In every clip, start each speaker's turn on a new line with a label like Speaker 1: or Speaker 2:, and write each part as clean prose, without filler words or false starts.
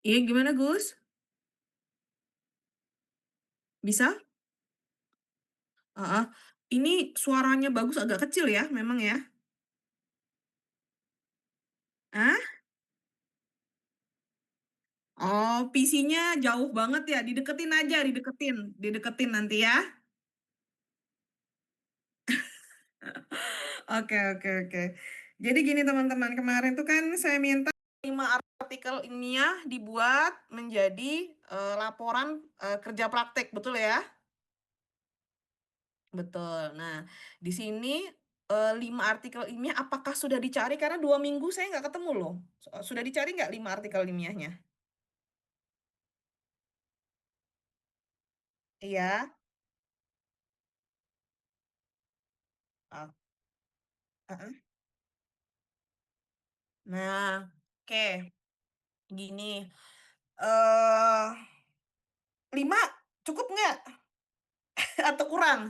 Speaker 1: Iya, gimana Gus? Bisa? Heeh. Ini suaranya bagus agak kecil ya memang ya? Ah? Oh, PC-nya jauh banget ya? Dideketin aja, dideketin, dideketin nanti ya. Oke, oke, oke. Jadi gini teman-teman, kemarin tuh kan saya minta 5 artikel ilmiah dibuat menjadi, laporan, kerja praktek, betul ya? Betul. Nah, di sini, 5 artikel ilmiah apakah sudah dicari? Karena 2 minggu saya nggak ketemu loh. Sudah dicari nggak 5 artikel ilmiahnya? Iya? Oh, heeh. Nah, oke, gini, eee, 5 cukup nggak? Atau kurang?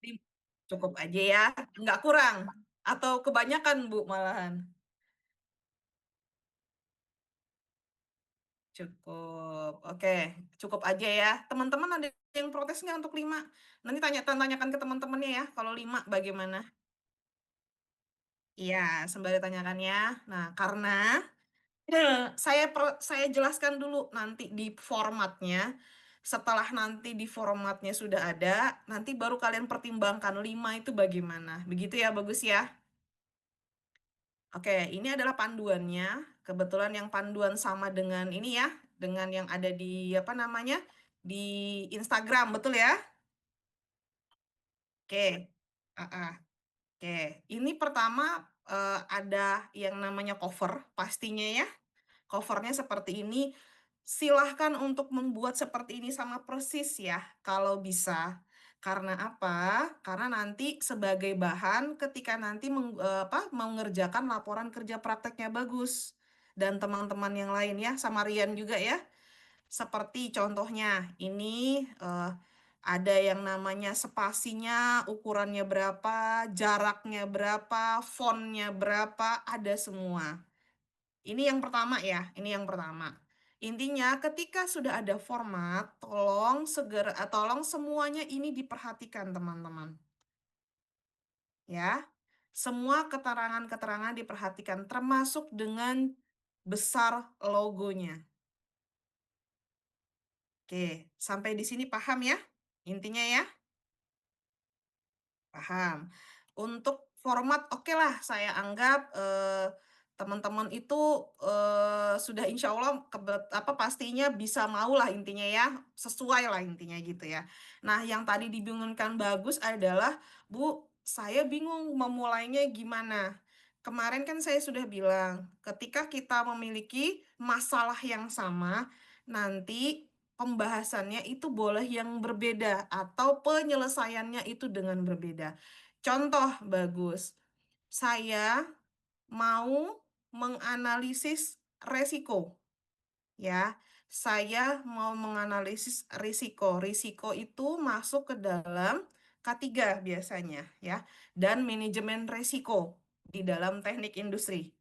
Speaker 1: Lim Cukup aja ya? Nggak kurang? Atau kebanyakan, Bu, malahan? Cukup, oke, cukup aja ya. Teman-teman ada yang protes nggak untuk 5? Nanti tanyakan ke teman-temannya ya, kalau 5 bagaimana? Iya, sembari tanyakan ya. Nah, karena saya jelaskan dulu nanti di formatnya. Setelah nanti di formatnya sudah ada, nanti baru kalian pertimbangkan 5 itu bagaimana. Begitu ya, bagus ya? Oke, ini adalah panduannya. Kebetulan yang panduan sama dengan ini ya, dengan yang ada di apa namanya? Di Instagram, betul ya? Oke. Heeh. Oke. Ini pertama ada yang namanya cover pastinya ya. Covernya seperti ini. Silahkan untuk membuat seperti ini sama persis ya, kalau bisa. Karena apa? Karena nanti sebagai bahan ketika nanti mengerjakan laporan kerja prakteknya bagus. Dan teman-teman yang lain ya, sama Rian juga ya. Seperti contohnya, ini ada yang namanya spasinya, ukurannya berapa, jaraknya berapa, fontnya berapa, ada semua. Ini yang pertama ya, ini yang pertama. Intinya ketika sudah ada format, tolong semuanya ini diperhatikan teman-teman. Ya, semua keterangan-keterangan diperhatikan termasuk dengan besar logonya. Oke, sampai di sini paham ya? Intinya ya? Paham. Untuk format oke lah saya anggap, teman-teman itu, sudah insya Allah pastinya bisa mau lah intinya ya, sesuai lah intinya gitu ya. Nah yang tadi dibingungkan Bagus adalah, "Bu, saya bingung memulainya gimana?" Kemarin kan saya sudah bilang, ketika kita memiliki masalah yang sama, nanti pembahasannya itu boleh yang berbeda atau penyelesaiannya itu dengan berbeda. Contoh bagus, saya mau menganalisis resiko, ya. Saya mau menganalisis risiko. Risiko itu masuk ke dalam K3 biasanya, ya. Dan manajemen risiko di dalam teknik industri.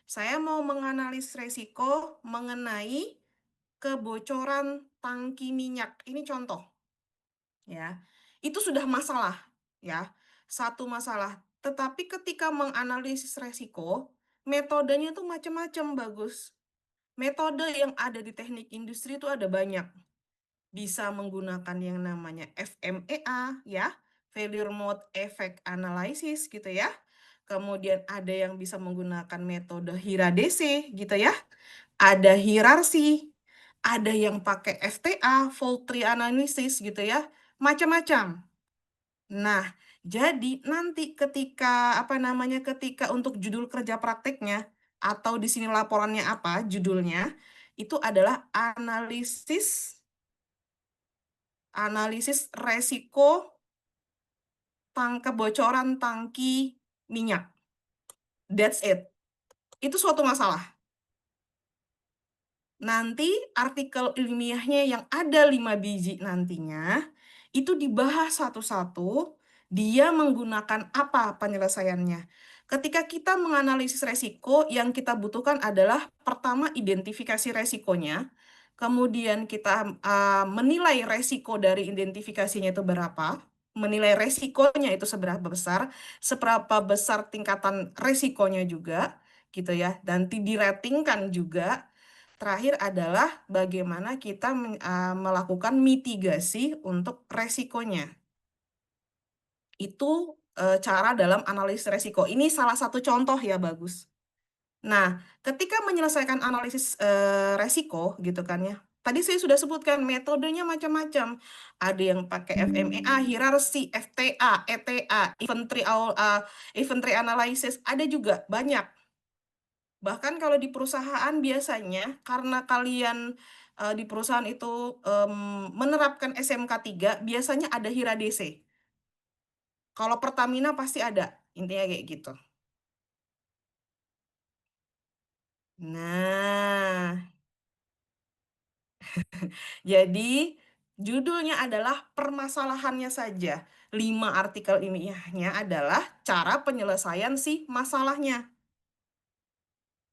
Speaker 1: Saya mau menganalisis risiko mengenai kebocoran tangki minyak, ini contoh ya. Itu sudah masalah ya, satu masalah. Tetapi ketika menganalisis resiko, metodenya tuh macam-macam Bagus. Metode yang ada di teknik industri itu ada banyak. Bisa menggunakan yang namanya FMEA ya, Failure Mode Effect Analysis gitu ya. Kemudian ada yang bisa menggunakan metode HIRA-DC gitu ya. Ada hierarki, ada yang pakai FTA, fault tree analysis gitu ya, macam-macam. Nah, jadi nanti ketika untuk judul kerja prakteknya atau di sini laporannya apa judulnya, itu adalah analisis resiko kebocoran tangki minyak. That's it. Itu suatu masalah. Nanti artikel ilmiahnya yang ada 5 biji nantinya, itu dibahas satu-satu, Dia menggunakan apa penyelesaiannya? Ketika kita menganalisis resiko, yang kita butuhkan adalah pertama identifikasi resikonya, kemudian kita menilai resiko dari identifikasinya itu berapa, menilai resikonya itu seberapa besar tingkatan resikonya juga, gitu ya, dan diratingkan juga. Terakhir adalah bagaimana kita melakukan mitigasi untuk resikonya. Itu cara dalam analisis resiko. Ini salah satu contoh ya, Bagus. Nah, ketika menyelesaikan analisis resiko gitu kan ya. Tadi saya sudah sebutkan metodenya macam-macam. Ada yang pakai FMEA, hierarki, FTA, ETA, inventory analysis, ada juga banyak. Bahkan kalau di perusahaan biasanya karena kalian di perusahaan itu menerapkan SMK 3, biasanya ada HIRA-DC. Kalau Pertamina pasti ada, intinya kayak gitu. Nah, jadi judulnya adalah permasalahannya saja. 5 artikel ilmiahnya adalah cara penyelesaian si masalahnya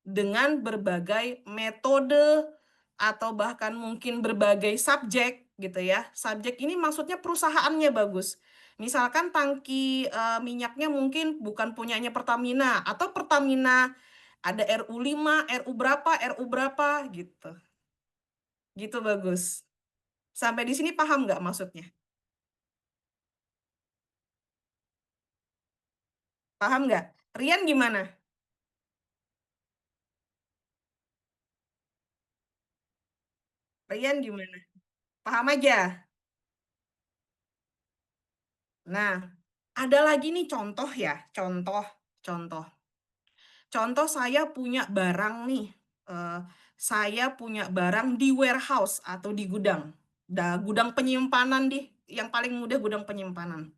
Speaker 1: dengan berbagai metode atau bahkan mungkin berbagai subjek gitu ya. Subjek ini maksudnya perusahaannya, Bagus. Misalkan tangki minyaknya mungkin bukan punyanya Pertamina atau Pertamina ada RU5, RU berapa gitu. Gitu, Bagus. Sampai di sini paham nggak maksudnya? Paham nggak? Rian gimana? Rian gimana? Paham aja. Nah, ada lagi nih contoh ya, contoh, contoh. Contoh saya punya barang nih. Eh, saya punya barang di warehouse atau di gudang. Gudang penyimpanan yang paling mudah gudang penyimpanan.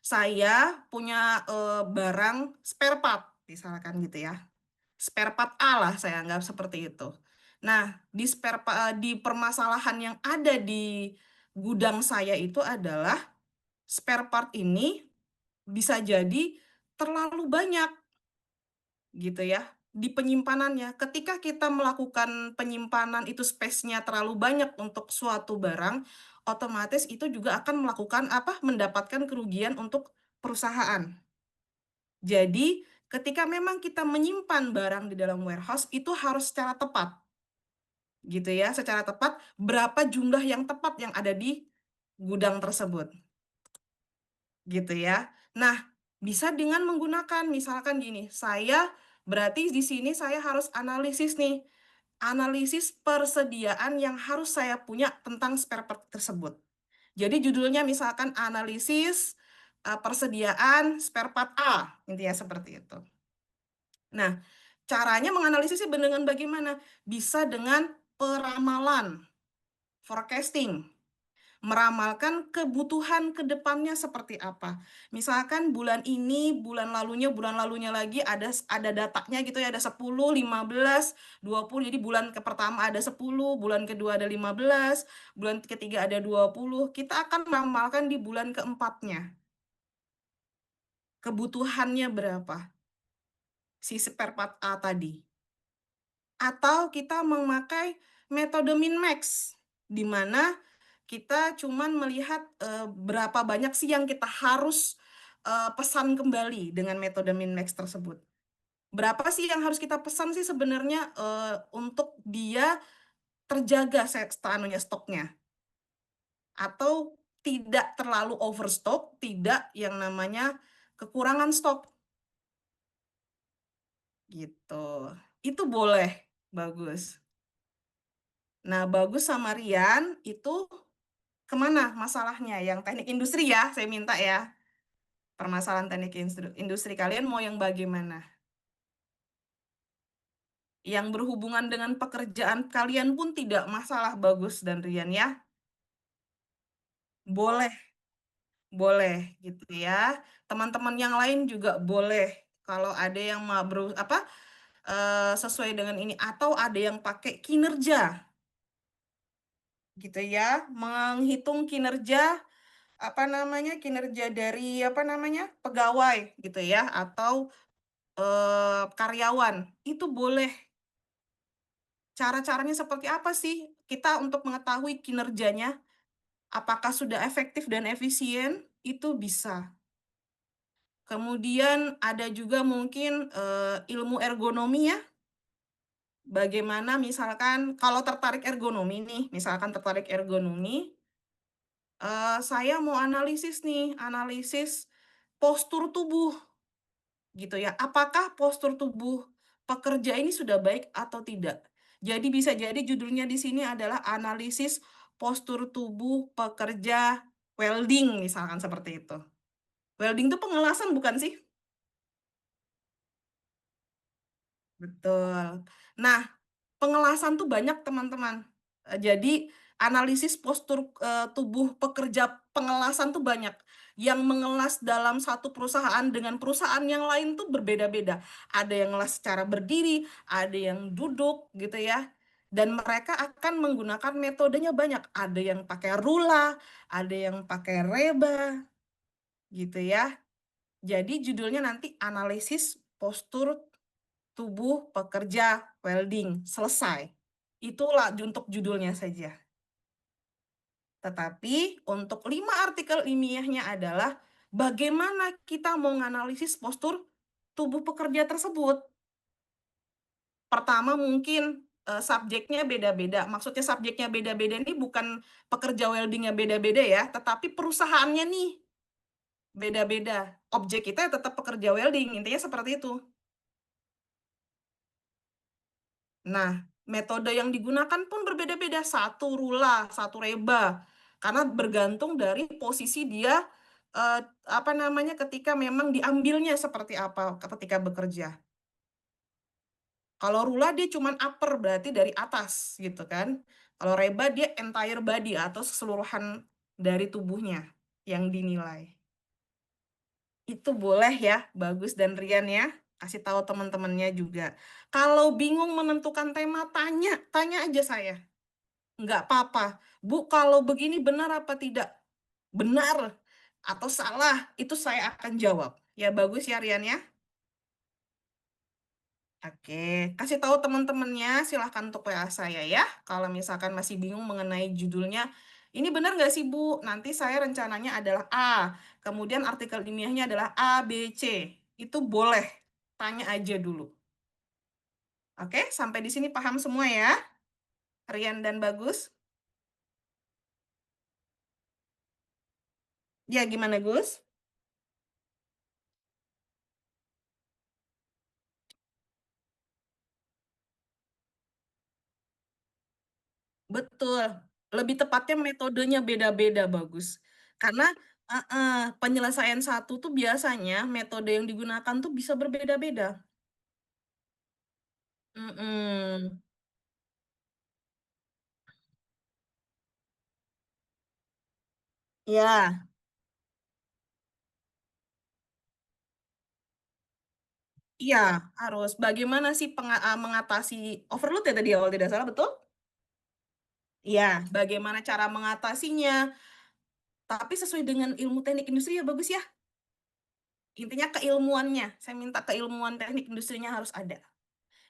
Speaker 1: Saya punya barang spare part, misalkan gitu ya. Spare part A lah saya anggap seperti itu. Nah, di permasalahan yang ada di gudang saya itu adalah spare part ini bisa jadi terlalu banyak gitu ya di penyimpanannya. Ketika kita melakukan penyimpanan itu space-nya terlalu banyak untuk suatu barang, otomatis itu juga akan melakukan apa? Mendapatkan kerugian untuk perusahaan. Jadi, ketika memang kita menyimpan barang di dalam warehouse itu harus secara tepat, gitu ya, secara tepat berapa jumlah yang tepat yang ada di gudang tersebut, gitu ya. Nah, bisa dengan menggunakan misalkan gini, berarti di sini saya harus analisis nih, analisis persediaan yang harus saya punya tentang spare part tersebut. Jadi judulnya misalkan analisis persediaan spare part A, intinya seperti itu. Nah, caranya menganalisisnya dengan bagaimana? Bisa dengan peramalan, forecasting, meramalkan kebutuhan ke depannya seperti apa. Misalkan bulan ini, bulan lalunya lagi ada datanya gitu ya, ada 10, 15, 20. Jadi bulan pertama ada 10, bulan kedua ada 15, bulan ketiga ada 20. Kita akan meramalkan di bulan keempatnya. Kebutuhannya berapa? Si spare part A tadi. Atau kita memakai metode min-max, di mana kita cuman melihat berapa banyak sih yang kita harus pesan kembali dengan metode min-max tersebut. Berapa sih yang harus kita pesan sih sebenarnya untuk dia terjaga stoknya. Atau tidak terlalu overstock, tidak yang namanya kekurangan stok. Gitu. Itu boleh, bagus. Nah, bagus sama Rian itu kemana masalahnya? Yang teknik industri ya, saya minta ya. Permasalahan teknik industri kalian mau yang bagaimana? Yang berhubungan dengan pekerjaan kalian pun tidak masalah, Bagus dan Rian ya. Boleh, boleh gitu ya. Teman-teman yang lain juga boleh. Kalau ada yang mau sesuai dengan ini atau ada yang pakai kinerja gitu ya, menghitung kinerja apa namanya, kinerja dari apa namanya, pegawai gitu ya, atau karyawan, itu boleh. Cara-caranya seperti apa sih kita untuk mengetahui kinerjanya, apakah sudah efektif dan efisien? Itu bisa. Kemudian ada juga mungkin, ilmu ergonomi ya, bagaimana misalkan kalau tertarik ergonomi nih, misalkan tertarik ergonomi, saya mau analisis nih, analisis postur tubuh gitu ya. Apakah postur tubuh pekerja ini sudah baik atau tidak? Jadi bisa jadi judulnya di sini adalah analisis postur tubuh pekerja welding misalkan seperti itu. Welding itu pengelasan bukan sih? Betul. Nah, pengelasan tuh banyak teman-teman. Jadi analisis postur, tubuh pekerja pengelasan tuh banyak. Yang mengelas dalam satu perusahaan dengan perusahaan yang lain tuh berbeda-beda. Ada yang ngelas secara berdiri, ada yang duduk gitu ya. Dan mereka akan menggunakan metodenya banyak. Ada yang pakai rula, ada yang pakai reba gitu ya. Jadi judulnya nanti analisis postur tubuh pekerja welding, selesai. Itulah untuk judulnya saja. Tetapi untuk 5 artikel ilmiahnya adalah bagaimana kita mau menganalisis postur tubuh pekerja tersebut. Pertama mungkin subjeknya beda-beda. Maksudnya subjeknya beda-beda ini bukan pekerja weldingnya beda-beda ya, tetapi perusahaannya nih beda-beda. Objek kita tetap pekerja welding, intinya seperti itu. Nah, metode yang digunakan pun berbeda-beda. Satu rula, satu reba. Karena bergantung dari posisi dia, eh, apa namanya, ketika memang diambilnya seperti apa ketika bekerja. Kalau rula dia cuman upper, berarti dari atas gitu kan. Kalau reba dia entire body atau keseluruhan dari tubuhnya yang dinilai. Itu boleh ya, Bagus dan Rian ya. Kasih tahu teman-temannya juga. Kalau bingung menentukan tema, tanya, tanya aja saya. Nggak apa-apa. Bu, kalau begini benar apa tidak? Benar atau salah, itu saya akan jawab. Ya bagus ya Rian ya. Oke, kasih tahu teman-temannya, silahkan untuk WA saya ya. Kalau misalkan masih bingung mengenai judulnya, ini benar nggak sih Bu? Nanti saya rencananya adalah A, kemudian artikel ilmiahnya adalah A, B, C. Itu boleh, tanya aja dulu. Oke, sampai di sini paham semua ya, Rian dan Bagus? Ya, gimana Gus? Betul. Lebih tepatnya metodenya beda-beda bagus. Karena penyelesaian satu tuh biasanya metode yang digunakan tuh bisa berbeda-beda. Mm-mm. Ya, iya harus. Bagaimana sih mengatasi overload ya tadi awal tidak salah betul? Iya, bagaimana cara mengatasinya? Tapi sesuai dengan ilmu teknik industri ya bagus ya. Intinya keilmuannya. Saya minta keilmuan teknik industrinya harus ada.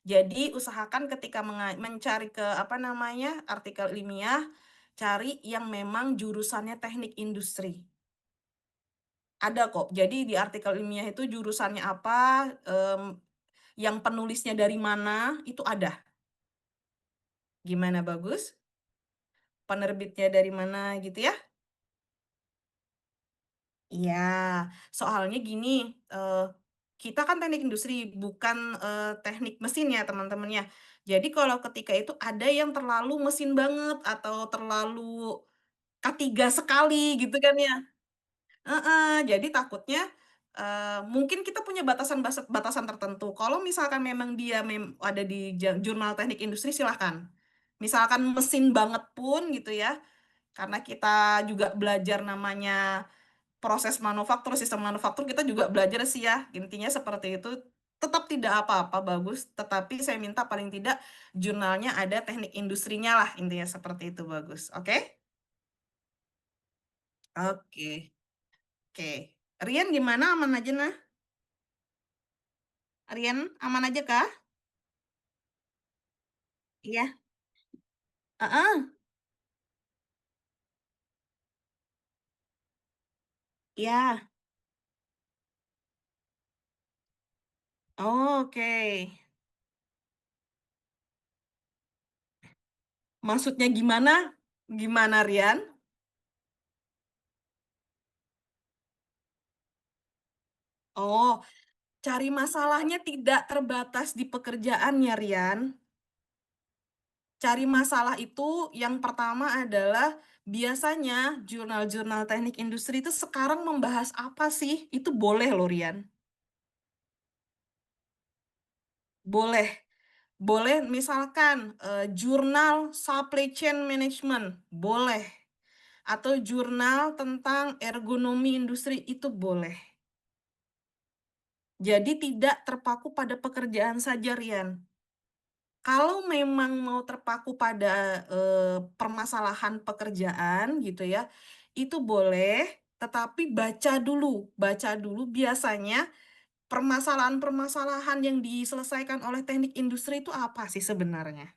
Speaker 1: Jadi usahakan ketika mencari ke apa namanya artikel ilmiah, cari yang memang jurusannya teknik industri. Ada kok. Jadi di artikel ilmiah itu jurusannya apa, em, yang penulisnya dari mana, itu ada. Gimana bagus? Penerbitnya dari mana gitu ya? Iya, soalnya gini, eh, kita kan teknik industri, bukan teknik mesin ya teman-temannya. Jadi kalau ketika itu ada yang terlalu mesin banget atau terlalu K3 sekali gitu kan ya. Jadi takutnya mungkin kita punya batasan tertentu. Kalau misalkan memang dia ada di jurnal teknik industri silahkan. Misalkan mesin banget pun gitu ya, karena kita juga belajar namanya proses manufaktur, sistem manufaktur kita juga belajar sih ya. Intinya seperti itu. Tetap tidak apa-apa bagus, tetapi saya minta paling tidak jurnalnya ada teknik industrinya lah intinya seperti itu bagus. Oke? Oke, oke. Rian gimana? Aman aja nah? Rian aman aja kah? Iya. Heeh. Iya. Oke. Maksudnya gimana? Gimana Rian? Oh, cari masalahnya tidak terbatas di pekerjaan ya Rian. Cari masalah itu yang pertama adalah biasanya jurnal-jurnal teknik industri itu sekarang membahas apa sih? Itu boleh loh Rian. Boleh. Boleh misalkan jurnal supply chain management. Boleh. Atau jurnal tentang ergonomi industri itu boleh. Jadi tidak terpaku pada pekerjaan saja Rian. Kalau memang mau terpaku pada permasalahan pekerjaan gitu ya, itu boleh, tetapi baca dulu biasanya permasalahan-permasalahan yang diselesaikan oleh teknik industri itu apa sih sebenarnya.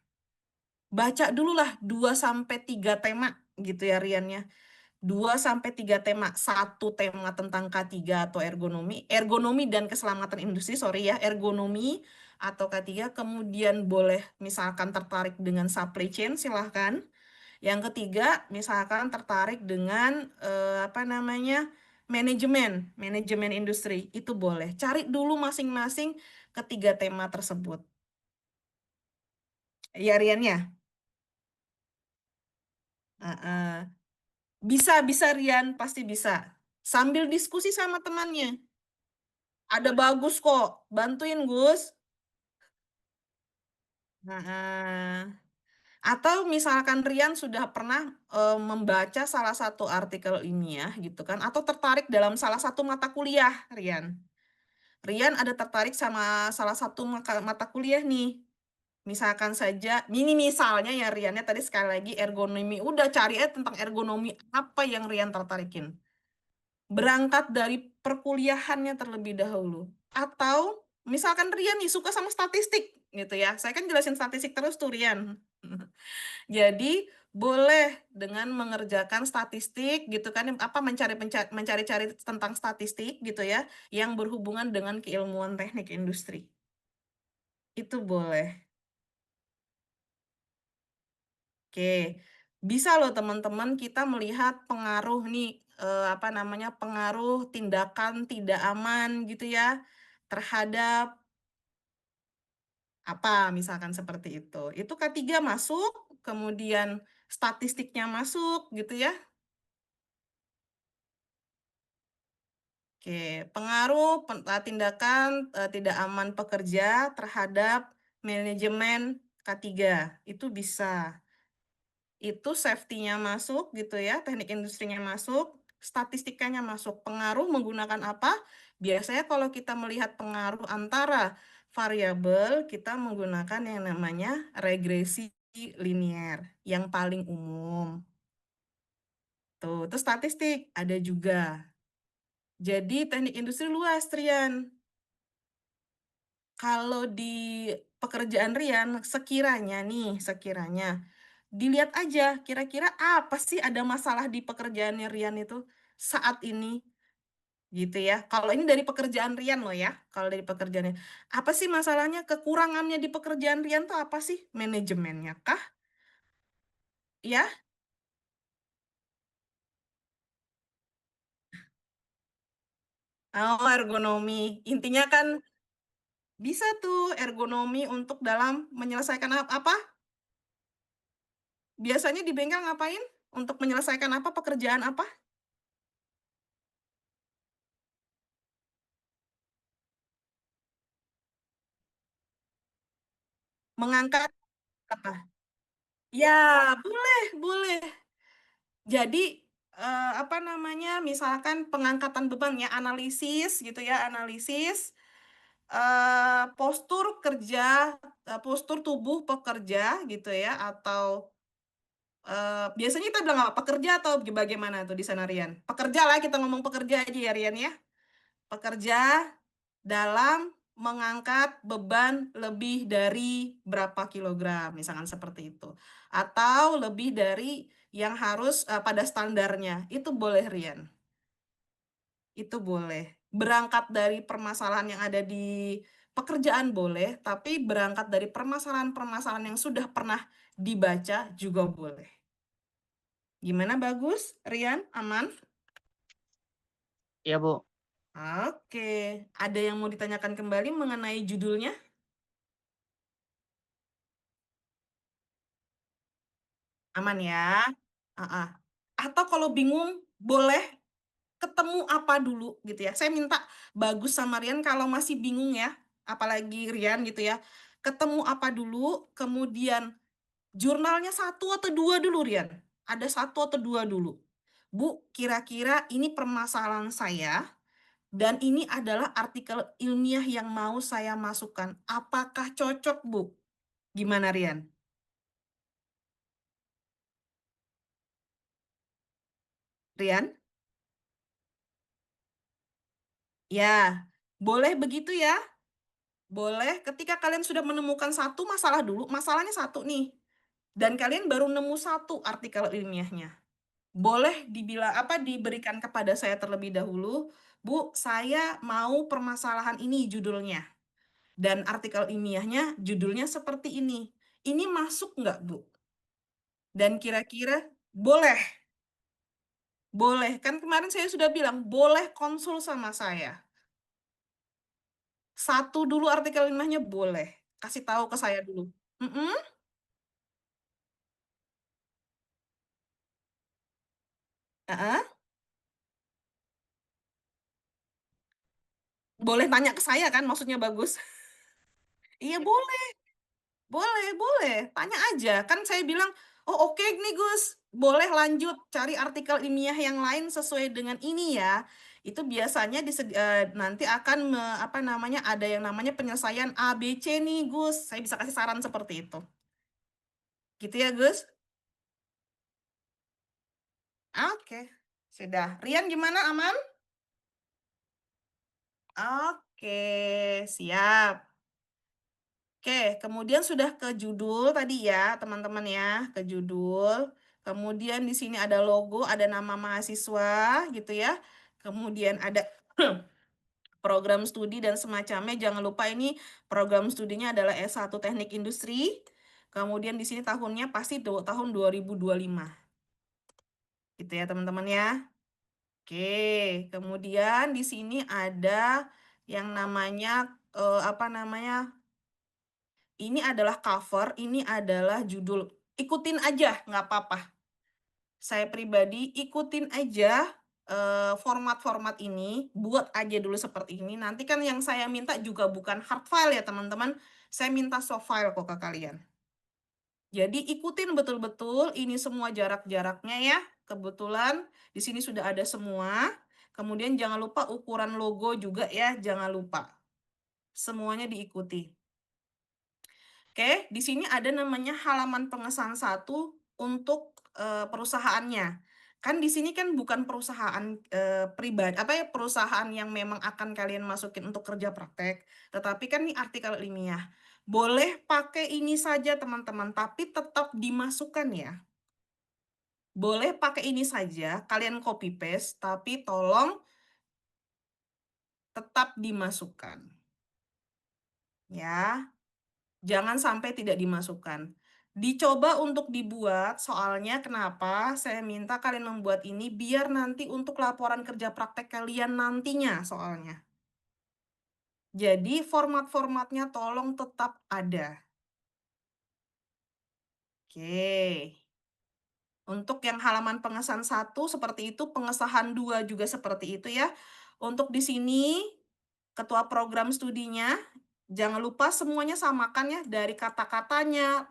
Speaker 1: Baca dulu lah 2 sampai 3 tema gitu ya Rian ya. 2 sampai 3 tema. Satu tema tentang K3 atau ergonomi. Ergonomi dan keselamatan industri, sorry ya. Ergonomi atau K3. Kemudian boleh misalkan tertarik dengan supply chain, silahkan. Yang ketiga, misalkan tertarik dengan apa namanya, manajemen industri. Itu boleh. Cari dulu masing-masing ketiga tema tersebut. Ya, Rian ya? Bisa, bisa Rian, pasti bisa. Sambil diskusi sama temannya. Ada bagus kok. Bantuin Gus. Nah, atau misalkan Rian sudah pernah membaca salah satu artikel ilmiah gitu kan, atau tertarik dalam salah satu mata kuliah, Rian. Rian ada tertarik sama salah satu mata kuliah nih. Misalkan saja, ini misalnya ya Riannya tadi sekali lagi ergonomi. Udah cari aja tentang ergonomi apa yang Rian tertarikin. Berangkat dari perkuliahannya terlebih dahulu. Atau misalkan Rian nih suka sama statistik gitu ya. Saya kan jelasin statistik terus tuh Rian. Jadi boleh dengan mengerjakan statistik gitu kan apa mencari-cari tentang statistik gitu ya yang berhubungan dengan keilmuan teknik industri. Itu boleh. Oke. Bisa loh teman-teman kita melihat pengaruh nih apa namanya pengaruh tindakan tidak aman gitu ya terhadap apa misalkan seperti itu. Itu K3 masuk, kemudian statistiknya masuk gitu ya. Oke, pengaruh tindakan tidak aman pekerja terhadap manajemen K3 itu bisa. Itu safety-nya masuk gitu ya, teknik industrinya masuk, statistikanya masuk. Pengaruh menggunakan apa? Biasanya kalau kita melihat pengaruh antara variabel, kita menggunakan yang namanya regresi linier yang paling umum. Tuh, itu statistik ada juga. Jadi teknik industri luas, Trian. Kalau di pekerjaan Rian, sekiranya, dilihat aja kira-kira apa sih ada masalah di pekerjaannya Rian itu saat ini, gitu ya. Kalau ini dari pekerjaan Rian loh ya, kalau dari pekerjaannya. Apa sih masalahnya, kekurangannya di pekerjaan Rian tuh apa sih? Manajemennya kah? Ya, oh ergonomi. Intinya kan bisa tuh ergonomi untuk dalam menyelesaikan apa? Biasanya di bengkel ngapain? Untuk menyelesaikan apa, pekerjaan apa? Mengangkat apa? Ya, boleh, boleh. Jadi apa namanya? Misalkan pengangkatan beban ya, analisis gitu ya, analisis postur kerja, postur tubuh pekerja gitu ya, atau Biasanya kita bilang apa? Pekerja atau bagaimana tuh di sana, Rian? Pekerja lah, kita ngomong pekerja aja ya, Rian ya. Pekerja dalam mengangkat beban lebih dari berapa kilogram, misalkan seperti itu. Atau lebih dari yang harus pada standarnya. Itu boleh, Rian. Itu boleh. Berangkat dari permasalahan yang ada di pekerjaan boleh, tapi berangkat dari permasalahan-permasalahan yang sudah pernah dibaca juga boleh. Gimana, bagus, Rian? Aman?
Speaker 2: Iya, Bu.
Speaker 1: Oke. Ada yang mau ditanyakan kembali mengenai judulnya? Aman ya? Ah, ah. Atau kalau bingung, boleh ketemu apa dulu gitu ya. Saya minta Bagus sama Rian kalau masih bingung ya, apalagi Rian gitu ya. Ketemu apa dulu, kemudian jurnalnya satu atau dua dulu, Rian. Ada satu atau dua dulu. Bu, kira-kira ini permasalahan saya, dan ini adalah artikel ilmiah yang mau saya masukkan. Apakah cocok, Bu? Gimana, Rian? Rian? Ya, boleh begitu ya? Boleh ketika kalian sudah menemukan satu masalah dulu, masalahnya satu nih. Dan kalian baru nemu satu artikel ilmiahnya. Boleh diberikan kepada saya terlebih dahulu, Bu, saya mau permasalahan ini judulnya. Dan artikel ilmiahnya judulnya seperti ini. Ini masuk nggak, Bu? Dan kira-kira boleh, boleh. Kan kemarin saya sudah bilang, boleh konsul sama saya. Satu dulu artikel ilmiahnya boleh. Kasih tahu ke saya dulu. Mm-mm. Ah, boleh tanya ke saya kan, maksudnya bagus. Iya boleh, boleh, boleh. Tanya aja. Kan saya bilang, oh oke nih Gus, boleh lanjut cari artikel ilmiah yang lain sesuai dengan ini ya. Itu biasanya nanti akan apa namanya, ada yang namanya penyelesaian A, B, C nih Gus. Saya bisa kasih saran seperti itu. Gitu ya Gus? Oke, sudah. Rian gimana, aman? Oke, siap. Oke, kemudian sudah ke judul tadi ya, teman-teman ya, ke judul. Kemudian di sini ada logo, ada nama mahasiswa gitu ya. Kemudian ada program studi dan semacamnya. Jangan lupa ini program studinya adalah S1 Teknik Industri. Kemudian di sini tahunnya pasti tahun 2025. Gitu ya, teman-teman ya. Oke, kemudian di sini ada yang namanya apa namanya? Ini adalah cover, ini adalah judul. Ikutin aja, nggak apa-apa. Saya pribadi ikutin aja format-format ini, buat aja dulu seperti ini. Nanti kan yang saya minta juga bukan hard file ya teman-teman. Saya minta soft file kok ke kalian. Jadi ikutin betul-betul ini semua jarak-jaraknya ya. Kebetulan di sini sudah ada semua. Kemudian jangan lupa ukuran logo juga ya, jangan lupa. Semuanya diikuti. Oke, di sini ada namanya halaman pengesahan satu untuk perusahaannya. Kan di sini kan bukan perusahaan pribadi, apa ya, perusahaan yang memang akan kalian masukin untuk kerja praktek, tetapi kan ini artikel ilmiah. Boleh pakai ini saja teman-teman, tapi tetap dimasukkan ya. Boleh pakai ini saja, kalian copy paste, tapi tolong tetap dimasukkan. Ya. Jangan sampai tidak dimasukkan. Dicoba untuk dibuat, soalnya kenapa saya minta kalian membuat ini biar nanti untuk laporan kerja praktek kalian nantinya soalnya. Jadi format-formatnya tolong tetap ada. Oke. Untuk yang halaman pengesahan satu seperti itu, pengesahan dua juga seperti itu ya. Untuk di sini, ketua program studinya, jangan lupa semuanya samakan ya, dari kata-katanya,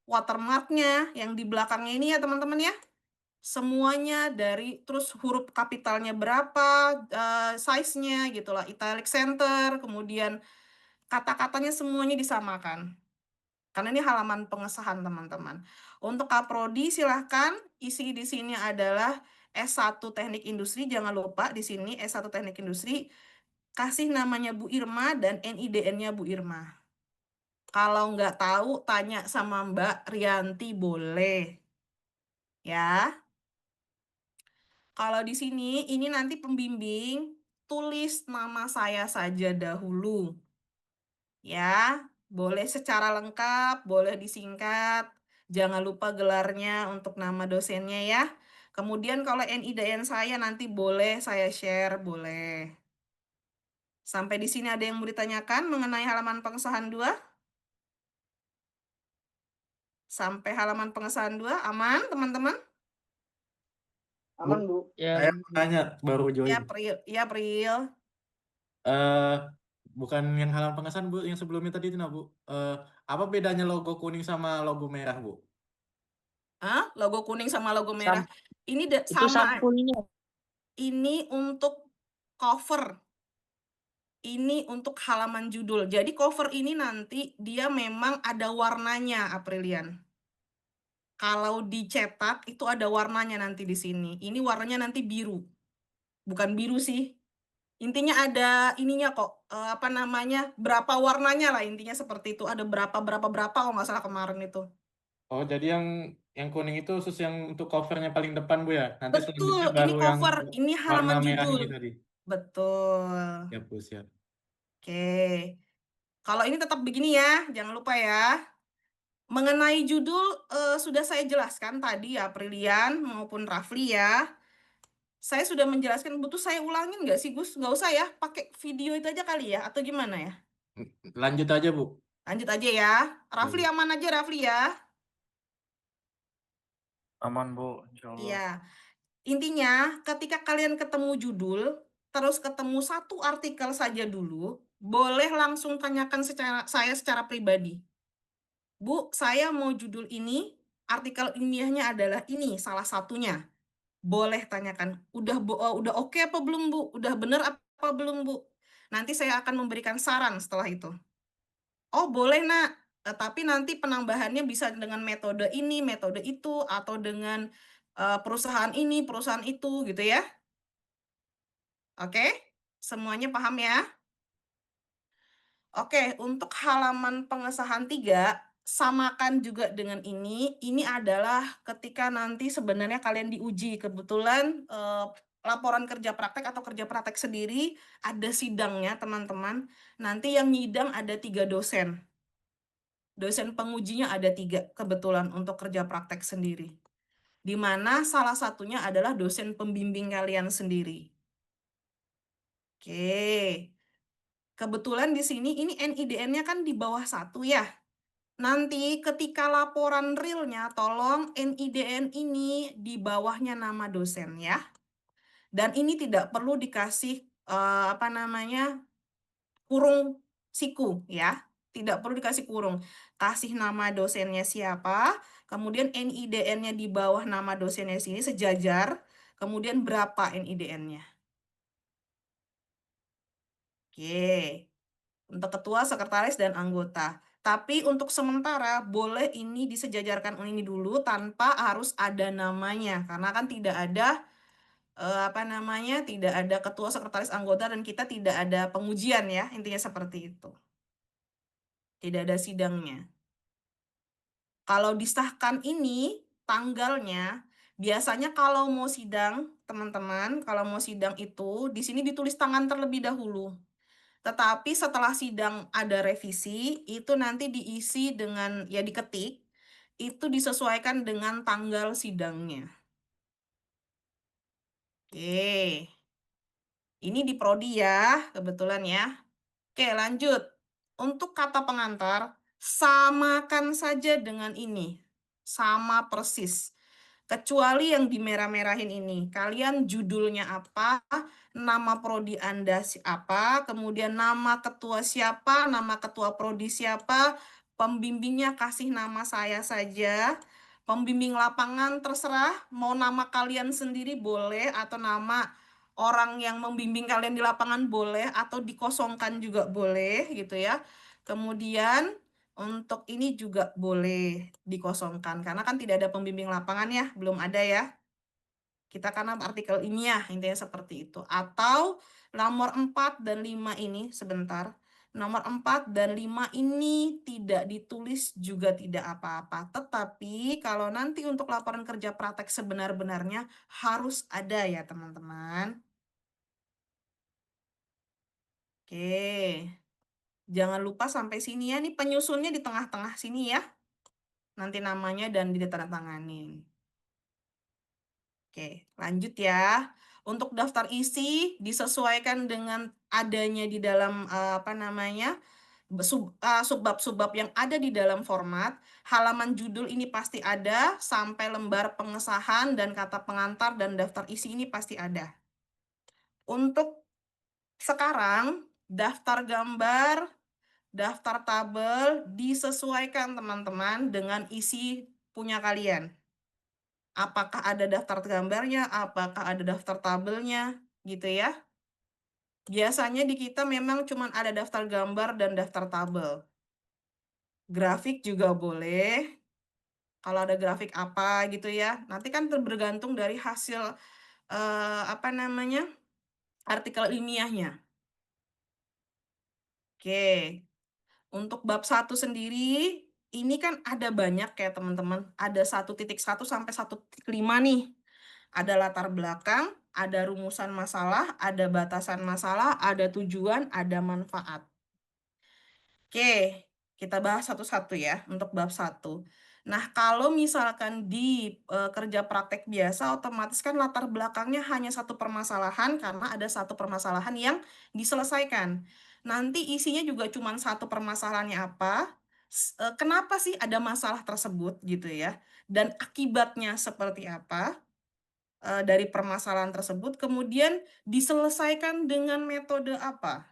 Speaker 1: watermarknya, yang di belakangnya ini ya teman-teman ya. Semuanya dari, terus huruf kapitalnya berapa, size-nya gitu lah, italic center, kemudian kata-katanya semuanya disamakan. Karena ini halaman pengesahan teman-teman. Untuk kaprodi silahkan isi di sini adalah S1 Teknik Industri, jangan lupa di sini S1 Teknik Industri, kasih namanya Bu Irma dan NIDN-nya Bu Irma. Kalau nggak tahu, tanya sama Mbak Rianti boleh. Ya, kalau di sini, ini nanti pembimbing, tulis nama saya saja dahulu. Ya, boleh secara lengkap, boleh disingkat. Jangan lupa gelarnya untuk nama dosennya ya. Kemudian kalau NIDN saya nanti boleh saya share, boleh. Sampai di sini ada yang mau ditanyakan mengenai halaman pengesahan 2? Sampai halaman pengesahan 2, aman teman-teman?
Speaker 2: Bu,
Speaker 1: Aman, Bu.
Speaker 3: Ya,
Speaker 2: saya mau tanya baru
Speaker 1: Ya,
Speaker 2: join.
Speaker 1: Pril. Ya, Pril.
Speaker 2: eh Bukan yang halaman pengesahan Bu, yang sebelumnya tadi itu nah Bu. Apa bedanya logo kuning sama logo merah Bu?
Speaker 1: Hah? Logo kuning sama logo
Speaker 3: sam
Speaker 1: merah. Ini
Speaker 3: itu
Speaker 1: sama.
Speaker 3: sampulnya.
Speaker 1: Ini untuk cover. Ini untuk halaman judul. Jadi cover ini nanti dia memang ada warnanya, Aprilian. Kalau dicetak itu ada warnanya nanti di sini. Ini warnanya nanti biru. Bukan biru sih. Intinya ada ininya kok. Apa namanya? Berapa warnanya lah intinya seperti itu. Ada berapa kalau nggak salah kemarin itu.
Speaker 2: Oh, jadi yang kuning itu khusus yang untuk covernya paling depan Bu ya. Nanti
Speaker 1: Betul,
Speaker 2: selanjutnya
Speaker 1: ini
Speaker 2: baru yang
Speaker 1: cover, ini
Speaker 2: warna
Speaker 1: halaman
Speaker 2: merah
Speaker 1: judul.
Speaker 2: ini tadi.
Speaker 1: Betul.
Speaker 2: Ya Bu, siap.
Speaker 1: Oke. Kalau ini tetap begini ya, jangan lupa ya. Mengenai judul sudah saya jelaskan tadi ya, Prilian maupun Rafli ya. Saya sudah menjelaskan, butuh saya ulangin nggak sih Gus? Nggak usah ya, pakai video itu aja kali ya, atau gimana ya?
Speaker 2: Lanjut aja Bu.
Speaker 1: Lanjut aja ya. Rafli
Speaker 2: Ya.
Speaker 1: aman aja Rafli ya.
Speaker 4: Aman Bu, insya
Speaker 1: Iya.
Speaker 4: Allah.
Speaker 1: Intinya, ketika kalian ketemu judul, terus ketemu satu artikel saja dulu, boleh langsung tanyakan saya secara pribadi. Bu, saya mau judul ini, artikel ilmiahnya adalah ini, salah satunya. Boleh tanyakan, udah oke apa belum, Bu? Udah bener apa belum, Bu? Nanti saya akan memberikan saran setelah itu. Oh, boleh, Nak. Tapi nanti penambahannya bisa dengan metode ini, metode itu, atau dengan perusahaan ini, perusahaan itu, gitu ya. Oke? Semuanya paham ya? Oke, untuk halaman pengesahan 3, samakan juga dengan ini. Ini adalah ketika nanti sebenarnya kalian diuji. Kebetulan laporan kerja praktek atau kerja praktek sendiri ada sidangnya, teman-teman. Nanti yang nyidang ada 3 dosen. Dosen pengujinya ada 3 kebetulan untuk kerja praktek sendiri. Di mana salah satunya adalah dosen pembimbing kalian sendiri. Oke. Kebetulan di sini ini NIDN-nya kan di bawah 1 ya. Nanti ketika laporan realnya tolong NIDN ini di bawahnya nama dosen ya. Dan ini tidak perlu dikasih apa namanya? Kurung siku ya. Tidak perlu dikasih kurung. Kasih nama dosennya siapa, kemudian NIDN-nya di bawah nama dosennya sini sejajar, kemudian berapa NIDN-nya. Oke. Untuk ketua, sekretaris, dan anggota. Tapi untuk sementara boleh ini disejajarkan ini dulu tanpa harus ada namanya. Karena kan tidak ada apa namanya? Tidak ada ketua, sekretaris, anggota dan kita tidak ada pengujian ya. Intinya seperti itu. Tidak ada sidangnya. Kalau disahkan ini tanggalnya biasanya kalau mau sidang, teman-teman, kalau mau sidang itu di sini ditulis tangan terlebih dahulu. Tetapi setelah sidang ada revisi, itu nanti diisi dengan, ya diketik, itu disesuaikan dengan tanggal sidangnya. Oke. Ini di prodi ya, kebetulan ya. Oke, lanjut. Untuk kata pengantar, samakan saja dengan ini. Sama persis. Kecuali yang dimerah-merahin ini. Kalian judulnya apa, nama prodi Anda apa, kemudian nama ketua siapa, nama ketua prodi siapa, pembimbingnya kasih nama saya saja, pembimbing lapangan terserah, mau nama kalian sendiri boleh, atau nama orang yang membimbing kalian di lapangan boleh, atau dikosongkan juga boleh gitu ya. Kemudian Untuk ini juga boleh dikosongkan, karena kan tidak ada pembimbing lapangan ya, belum ada ya. Kita karena artikel ilmiah, intinya seperti itu. Atau nomor 4 dan 5 ini, sebentar. Nomor 4 dan 5 ini tidak ditulis juga tidak apa-apa. Tetapi kalau nanti untuk laporan kerja praktek sebenar-benarnya harus ada ya teman-teman. Oke. Jangan lupa sampai sini ya. Ini penyusunnya di tengah-tengah sini ya. Nanti namanya dan ditandatanganin. Oke, lanjut ya. Untuk daftar isi disesuaikan dengan adanya di dalam subbab-subbab yang ada di dalam format. Halaman judul ini pasti ada, sampai lembar pengesahan dan kata pengantar dan daftar isi ini pasti ada. Untuk sekarang, daftar gambar, daftar tabel disesuaikan teman-teman dengan isi punya kalian. Apakah ada daftar gambarnya, apakah ada daftar tabelnya, gitu ya. Biasanya di kita memang cuma ada daftar gambar dan daftar tabel. Grafik juga boleh, kalau ada grafik apa gitu ya. Nanti kan bergantung dari hasil artikel ilmiahnya. Oke, untuk bab 1 sendiri, ini kan ada banyak ya teman-teman. Ada 1.1 sampai 1.5 nih. Ada latar belakang, ada rumusan masalah, ada batasan masalah, ada tujuan, ada manfaat. Oke, kita bahas satu-satu ya untuk bab 1. Nah, kalau misalkan di kerja praktek biasa, otomatis kan latar belakangnya hanya satu permasalahan karena ada satu permasalahan yang diselesaikan. Nanti isinya juga cuma satu permasalahannya apa, kenapa sih ada masalah tersebut gitu ya, dan akibatnya seperti apa dari permasalahan tersebut, kemudian diselesaikan dengan metode apa.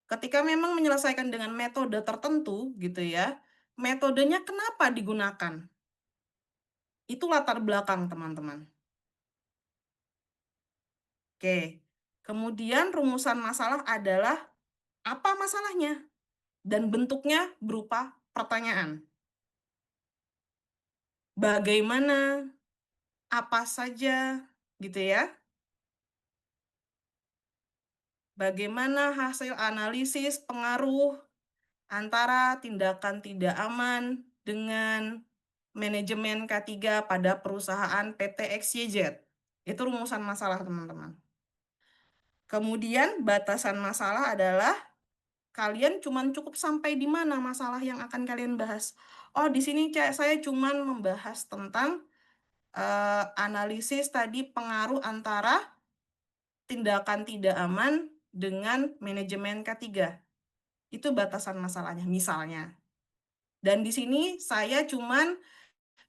Speaker 1: Ketika memang menyelesaikan dengan metode tertentu gitu ya, metodenya kenapa digunakan? Itu latar belakang teman-teman. Oke, kemudian rumusan masalah adalah apa masalahnya? Dan bentuknya berupa pertanyaan. Bagaimana? Apa saja? Gitu ya. Bagaimana hasil analisis pengaruh antara tindakan tidak aman dengan manajemen K3 pada perusahaan PT XYZ. Itu rumusan masalah, teman-teman. Kemudian batasan masalah adalah kalian cuman cukup sampai di mana masalah yang akan kalian bahas. Oh, di sini saya cuman membahas tentang analisis tadi pengaruh antara tindakan tidak aman dengan manajemen K3. Itu batasan masalahnya, misalnya. Dan di sini saya cuman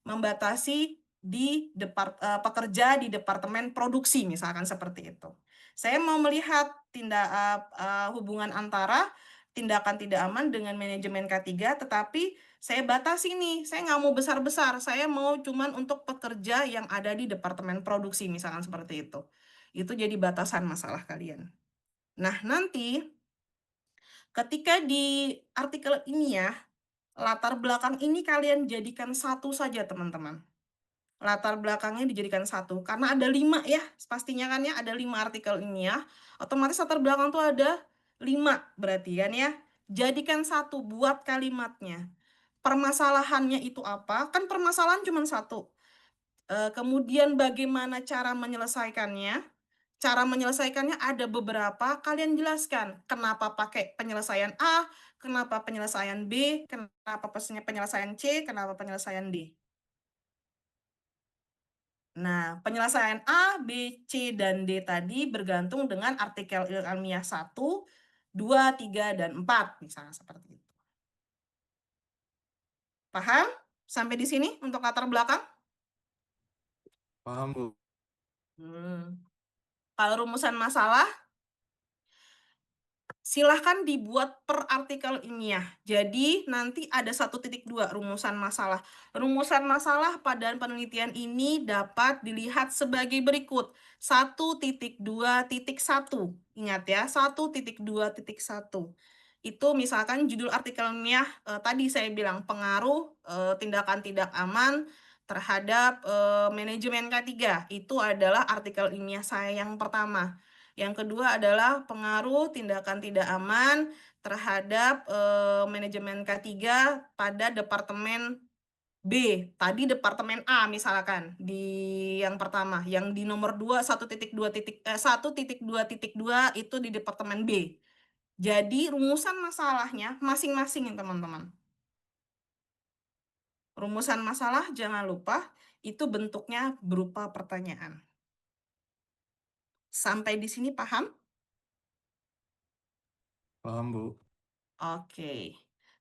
Speaker 1: membatasi di pekerja di departemen produksi, misalkan seperti itu. Saya mau melihat hubungan antara tindakan tidak aman dengan manajemen K3, tetapi saya batasi nih, saya nggak mau besar-besar, saya mau cuman untuk pekerja yang ada di departemen produksi, misalkan seperti itu. Itu jadi batasan masalah kalian. Nah, nanti ketika di artikel ini ya, latar belakang ini kalian jadikan satu saja, teman-teman. Latar belakangnya dijadikan satu, karena ada 5 ya, pastinya kan ya, ada 5 artikel ini ya. Otomatis latar belakang tuh ada 5, berarti kan ya. Jadikan satu, buat kalimatnya. Permasalahannya itu apa? Kan permasalahan cuma satu. Kemudian bagaimana cara menyelesaikannya? Cara menyelesaikannya ada beberapa, kalian jelaskan. Kenapa pakai penyelesaian A, kenapa penyelesaian B, kenapa penyelesaian C, kenapa penyelesaian D. Nah, penyelesaian A, B, C, dan D tadi bergantung dengan artikel ilmiah 1, 2, 3, dan 4, misalnya seperti itu. Paham? Sampai di sini untuk latar belakang?
Speaker 2: Paham, Bu.
Speaker 1: Kalau rumusan masalah, silahkan dibuat per artikel ilmiah. Jadi nanti ada 1.2 rumusan masalah. Rumusan masalah pada penelitian ini dapat dilihat sebagai berikut. 1.2.1. Ingat ya, 1.2.1. Itu misalkan judul artikel ilmiah, tadi saya bilang pengaruh, tindakan tidak aman terhadap, manajemen K3. Itu adalah artikel ilmiah saya yang pertama. Yang kedua adalah pengaruh tindakan tidak aman terhadap, manajemen K3 pada departemen B. Tadi departemen A misalkan di yang pertama, yang di nomor 2 1.2.2 itu di departemen B. Jadi rumusan masalahnya masing-masing ya teman-teman. Rumusan masalah jangan lupa itu bentuknya berupa pertanyaan. Sampai di sini paham?
Speaker 2: Paham, Bu.
Speaker 1: Oke.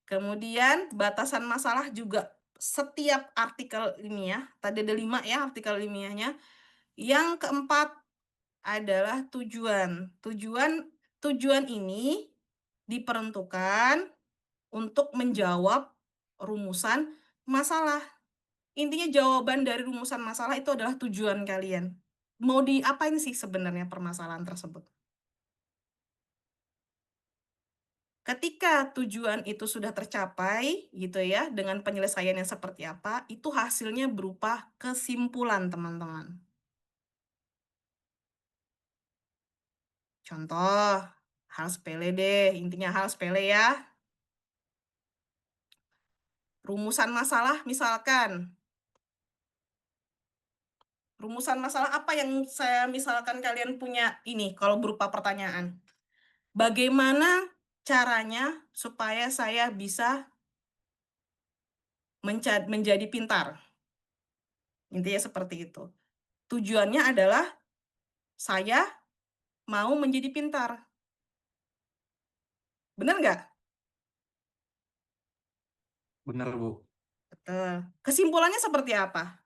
Speaker 1: Kemudian batasan masalah juga setiap artikel ilmiah, tadi ada 5 ya artikel ilmiahnya. Yang keempat adalah tujuan. Tujuan ini diperuntukkan untuk menjawab rumusan masalah. Intinya jawaban dari rumusan masalah itu adalah tujuan kalian. Mau diapain sih sebenarnya permasalahan tersebut? Ketika tujuan itu sudah tercapai gitu ya, dengan penyelesaian yang seperti apa, itu hasilnya berupa kesimpulan, teman-teman. Contoh, hal sepele deh, intinya hal sepele ya. Rumusan masalah misalkan, rumusan masalah apa yang saya misalkan kalian punya ini kalau berupa pertanyaan. Bagaimana caranya supaya saya bisa menjadi pintar? Intinya seperti itu. Tujuannya adalah saya mau menjadi pintar. Benar nggak?
Speaker 2: Benar, Bu.
Speaker 1: Betul. Kesimpulannya seperti apa?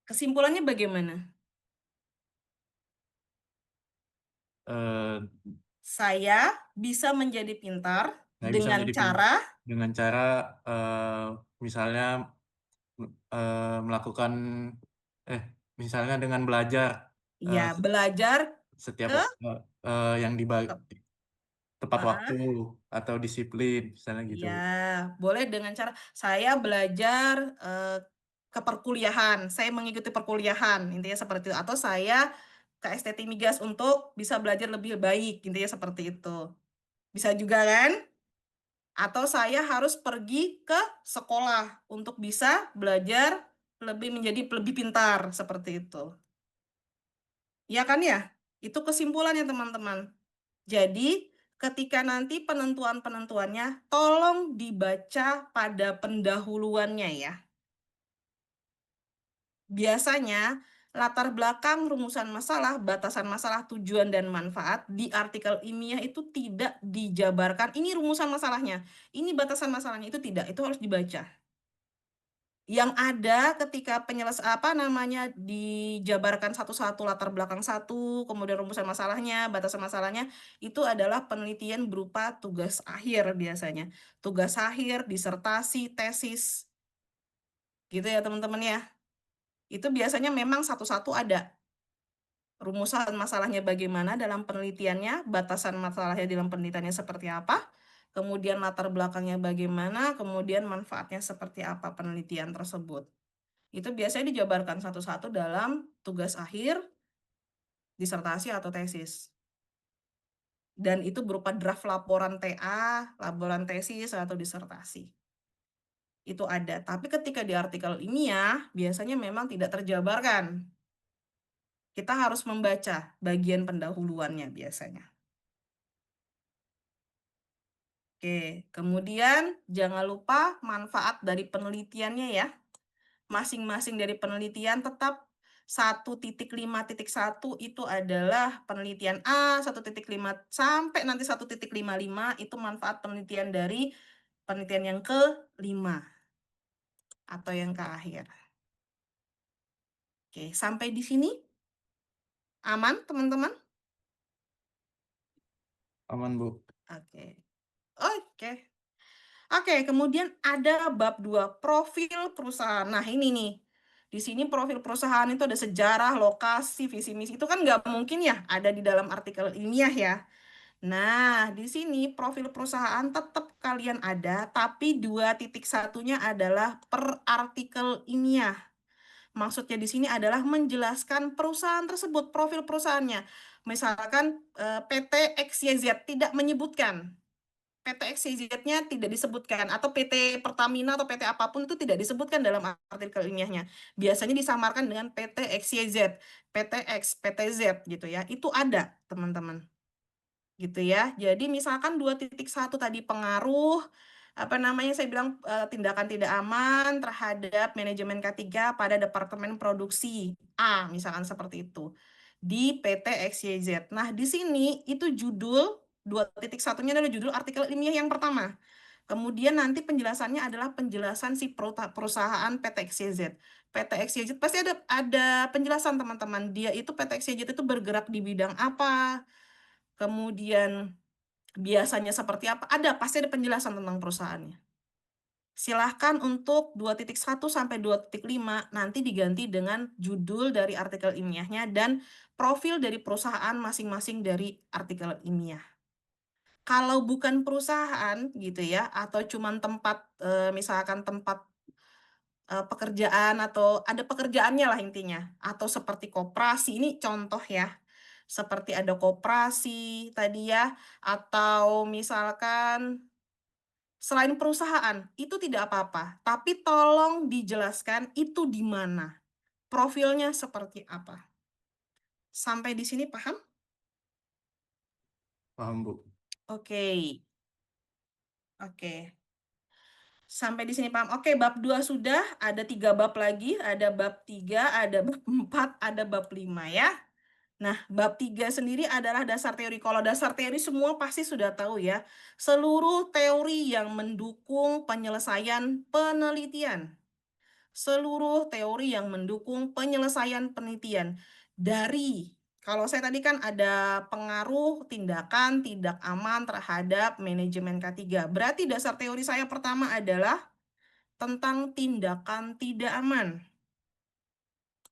Speaker 1: Kesimpulannya bagaimana?
Speaker 2: Eh,
Speaker 1: Saya bisa menjadi pintar
Speaker 2: saya bisa
Speaker 1: dengan
Speaker 2: menjadi
Speaker 1: cara
Speaker 2: dengan cara misalnya melakukan misalnya dengan belajar
Speaker 1: ya belajar
Speaker 2: setiap
Speaker 1: ke
Speaker 2: yang tepat waktu
Speaker 1: ah,
Speaker 2: atau disiplin misalnya gitu.
Speaker 1: ya, boleh dengan cara saya belajar ke perkuliahan, saya mengikuti perkuliahan, intinya seperti itu. Atau saya ke STT Migas untuk bisa belajar lebih baik, intinya seperti itu. Bisa juga kan? Atau saya harus pergi ke sekolah untuk bisa belajar menjadi lebih pintar, seperti itu. Ya kan ya? Itu kesimpulannya teman-teman. Jadi, ketika nanti penentuan-penentuannya, tolong dibaca pada pendahuluannya ya. Biasanya, latar belakang rumusan masalah, batasan masalah, tujuan, dan manfaat di artikel ilmiah itu tidak dijabarkan. Ini rumusan masalahnya, ini batasan masalahnya, itu tidak, itu harus dibaca. Yang ada ketika dijabarkan satu-satu latar belakang satu, kemudian rumusan masalahnya, batasan masalahnya, itu adalah penelitian berupa tugas akhir biasanya. Tugas akhir, disertasi, tesis, gitu ya teman-teman ya. Itu biasanya memang satu-satu ada. Rumusan masalahnya bagaimana dalam penelitiannya, batasan masalahnya dalam penelitiannya seperti apa, kemudian latar belakangnya bagaimana, kemudian manfaatnya seperti apa penelitian tersebut. Itu biasanya dijabarkan satu-satu dalam tugas akhir, disertasi atau tesis. Dan itu berupa draft laporan TA, laporan tesis, atau disertasi. Itu ada. Tapi ketika di artikel ilmiah, biasanya memang tidak terjabarkan. Kita harus membaca bagian pendahuluannya biasanya. Oke, kemudian jangan lupa manfaat dari penelitiannya ya. Masing-masing dari penelitian tetap 1.5.1 itu adalah penelitian A, 1.5 sampai nanti 1.55 itu manfaat penelitian dari penelitian yang ke-5 atau yang ke akhir. Oke, sampai di sini aman teman-teman?
Speaker 2: Aman, Bu.
Speaker 1: Oke. Oke. Oke, kemudian ada bab 2, profil perusahaan. Nah, ini nih. Di sini profil perusahaan itu ada sejarah, lokasi, visi misi. Itu kan nggak mungkin ya ada di dalam artikel ilmiah ya. Nah, di sini profil perusahaan tetap kalian ada, tapi 2.1-nya adalah per artikel ilmiah. Maksudnya di sini adalah menjelaskan perusahaan tersebut, profil perusahaannya. Misalkan PT XYZ tidak menyebutkan. PT XYZ-nya tidak disebutkan, atau PT Pertamina atau PT apapun itu tidak disebutkan dalam artikel ilmiahnya. Biasanya disamarkan dengan PT XYZ, PT X, PT Z gitu ya. Itu ada, teman-teman. Gitu ya. Jadi misalkan 2.1 tadi pengaruh saya bilang tindakan tidak aman terhadap manajemen K3 pada departemen produksi A, misalkan seperti itu di PT XYZ. Nah, di sini itu judul 2.1-nya adalah judul artikel ilmiah yang pertama. Kemudian nanti penjelasannya adalah penjelasan si perusahaan PT XYZ. PT XYZ pasti ada penjelasan, teman-teman. Dia itu PT XYZ itu bergerak di bidang apa? Kemudian biasanya seperti apa? Pasti ada penjelasan tentang perusahaannya. Silahkan untuk 2.1 sampai 2.5 nanti diganti dengan judul dari artikel ilmiahnya dan profil dari perusahaan masing-masing dari artikel ilmiah. Kalau bukan perusahaan gitu ya, atau cuman tempat misalkan tempat pekerjaan atau ada pekerjaannya lah intinya, atau seperti koperasi, ini contoh ya. Seperti ada koperasi tadi ya, atau misalkan selain perusahaan, itu tidak apa-apa. Tapi tolong dijelaskan itu di mana. Profilnya seperti apa. Sampai di sini paham?
Speaker 2: Paham, Bu.
Speaker 1: Oke. Oke. Sampai di sini paham. Oke, bab 2 sudah. Ada 3 bab lagi. Ada bab 3, ada bab 4, ada bab 5 ya. Nah, bab 3 sendiri adalah dasar teori. Kalau dasar teori semua pasti sudah tahu ya. Seluruh teori yang mendukung penyelesaian penelitian. Seluruh teori yang mendukung penyelesaian penelitian. Kalau saya tadi kan ada pengaruh tindakan tidak aman terhadap manajemen K3. Berarti dasar teori saya pertama adalah tentang tindakan tidak aman.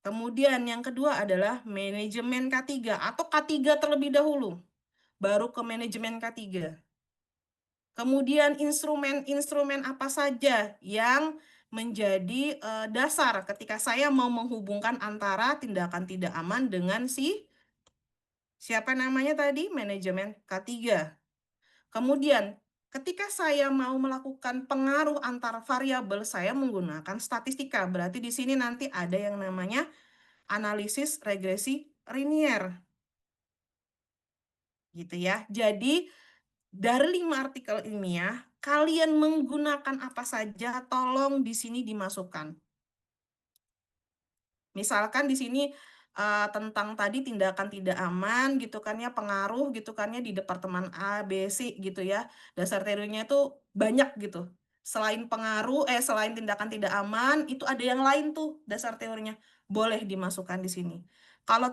Speaker 1: Kemudian yang kedua adalah manajemen K3 atau K3 terlebih dahulu, baru ke manajemen K3. Kemudian instrumen-instrumen apa saja yang menjadi dasar ketika saya mau menghubungkan antara tindakan tidak aman dengan siapa namanya tadi, manajemen K3. Kemudian ketika saya mau melakukan pengaruh antar variabel, saya menggunakan statistika. Berarti di sini nanti ada yang namanya analisis regresi linear. Gitu ya. Jadi dari 5 artikel ilmiah, kalian menggunakan apa saja, tolong di sini dimasukkan. Misalkan di sini tentang tadi tindakan tidak aman gitu kan ya, pengaruh gitu kan ya di departemen A, B, C gitu ya. Dasar teorinya itu banyak gitu. Selain selain tindakan tidak aman, itu ada yang lain tuh dasar teorinya. Boleh dimasukkan di sini. Kalau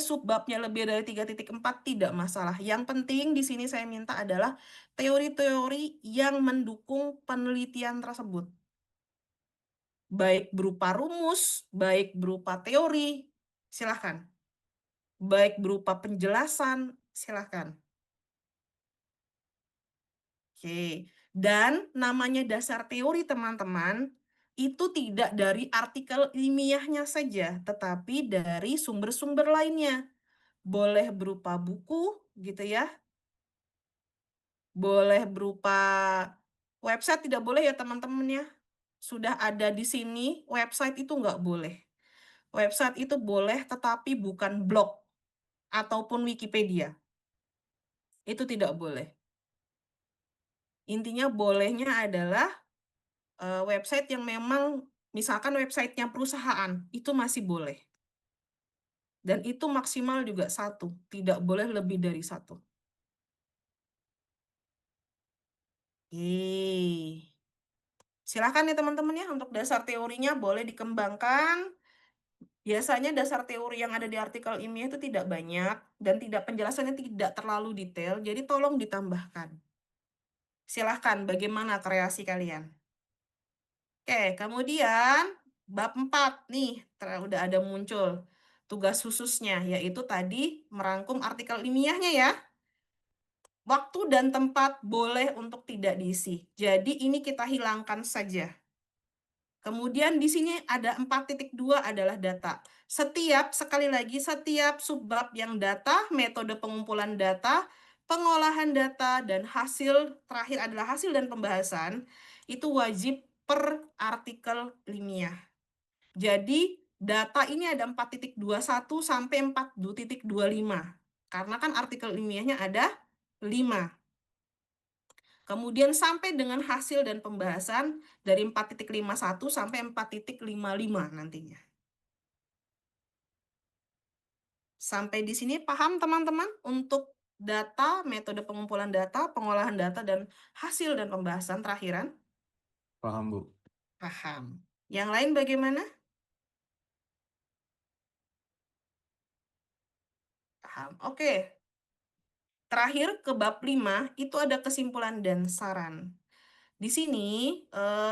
Speaker 1: subbabnya lebih dari 3.4 tidak masalah. Yang penting di sini saya minta adalah teori-teori yang mendukung penelitian tersebut. Baik berupa rumus, baik berupa teori, silahkan. Baik berupa penjelasan, silahkan. Oke, dan namanya dasar teori teman-teman, itu tidak dari artikel ilmiahnya saja, tetapi dari sumber-sumber lainnya. Boleh berupa buku, gitu ya. Boleh berupa website, tidak boleh ya teman-teman ya. Sudah ada di sini, website itu nggak boleh. Website itu boleh, tetapi bukan blog ataupun Wikipedia. Itu tidak boleh. Intinya bolehnya adalah website yang memang, misalkan websitenya perusahaan, itu masih boleh. Dan itu maksimal juga 1, tidak boleh lebih dari 1. Silakan nih teman-teman ya, untuk dasar teorinya boleh dikembangkan. Biasanya dasar teori yang ada di artikel ilmiah itu tidak banyak dan penjelasannya tidak terlalu detail, jadi tolong ditambahkan. Silahkan, bagaimana kreasi kalian? Oke, kemudian Bab 4 nih, udah ada muncul tugas khususnya, yaitu tadi merangkum artikel ilmiahnya ya. Waktu dan tempat boleh untuk tidak diisi. Jadi ini kita hilangkan saja. Kemudian di sini ada 4.2 adalah data. Sekali lagi, setiap subbab yang data, metode pengumpulan data, pengolahan data, dan hasil terakhir adalah hasil dan pembahasan, itu wajib per artikel ilmiah. Jadi data ini ada 4.21 sampai 4.25. Karena kan artikel ilmiahnya ada 5. Kemudian sampai dengan hasil dan pembahasan dari 4.51 sampai 4.55 nantinya. Sampai di sini paham teman-teman untuk data, metode pengumpulan data, pengolahan data, dan hasil dan pembahasan terakhiran?
Speaker 2: Paham, Bu.
Speaker 1: Paham. Yang lain bagaimana? Paham. Oke. Terakhir ke bab 5 itu ada kesimpulan dan saran. Di sini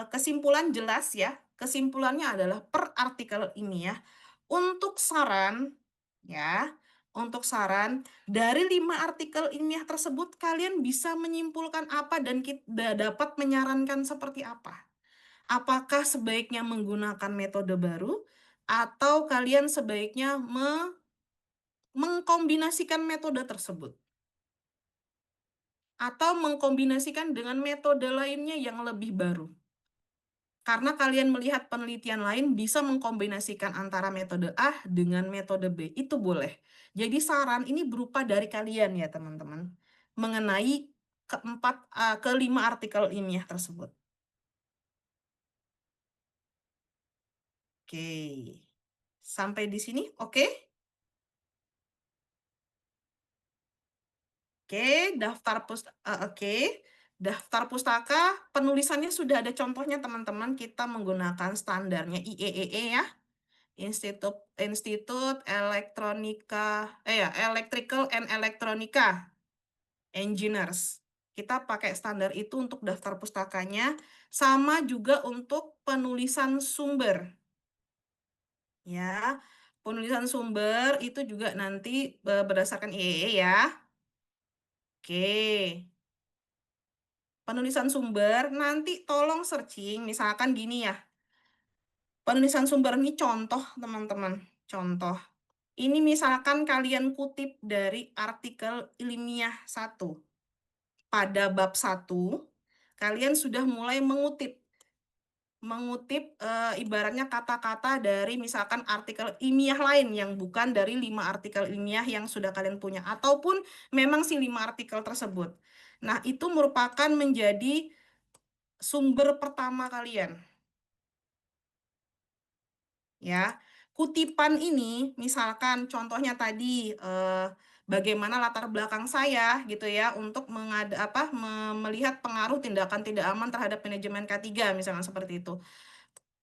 Speaker 1: kesimpulan jelas ya. Kesimpulannya adalah per artikel ini ya. Untuk saran ya, untuk saran dari 5 artikel ilmiah tersebut kalian bisa menyimpulkan apa dan kita dapat menyarankan seperti apa? Apakah sebaiknya menggunakan metode baru atau kalian sebaiknya mengkombinasikan metode tersebut? Atau mengkombinasikan dengan metode lainnya yang lebih baru. Karena kalian melihat penelitian lain bisa mengkombinasikan antara metode A dengan metode B. Itu boleh. Jadi saran ini berupa dari kalian ya teman-teman. Mengenai kelima artikel ilmiah tersebut. Oke. Sampai di sini oke? Oke, daftar pustaka penulisannya sudah ada contohnya teman-teman. Kita menggunakan standarnya IEEE ya. Institut Electrical and Electronica Engineers. Kita pakai standar itu untuk daftar pustakanya, sama juga untuk penulisan sumber. Ya, penulisan sumber itu juga nanti berdasarkan IEEE ya. Oke. Penulisan sumber, nanti tolong searching, misalkan gini ya. Penulisan sumber ini contoh, teman-teman. Contoh. Ini misalkan kalian kutip dari artikel ilmiah 1. Pada bab 1, kalian sudah mulai mengutip ibaratnya kata-kata dari misalkan artikel ilmiah lain yang bukan dari 5 artikel ilmiah yang sudah kalian punya. Ataupun memang si 5 artikel tersebut. Nah, itu merupakan menjadi sumber pertama kalian. Ya, kutipan ini misalkan contohnya tadi bagaimana latar belakang saya gitu ya untuk melihat pengaruh tindakan tidak aman terhadap manajemen K3 misalkan seperti itu.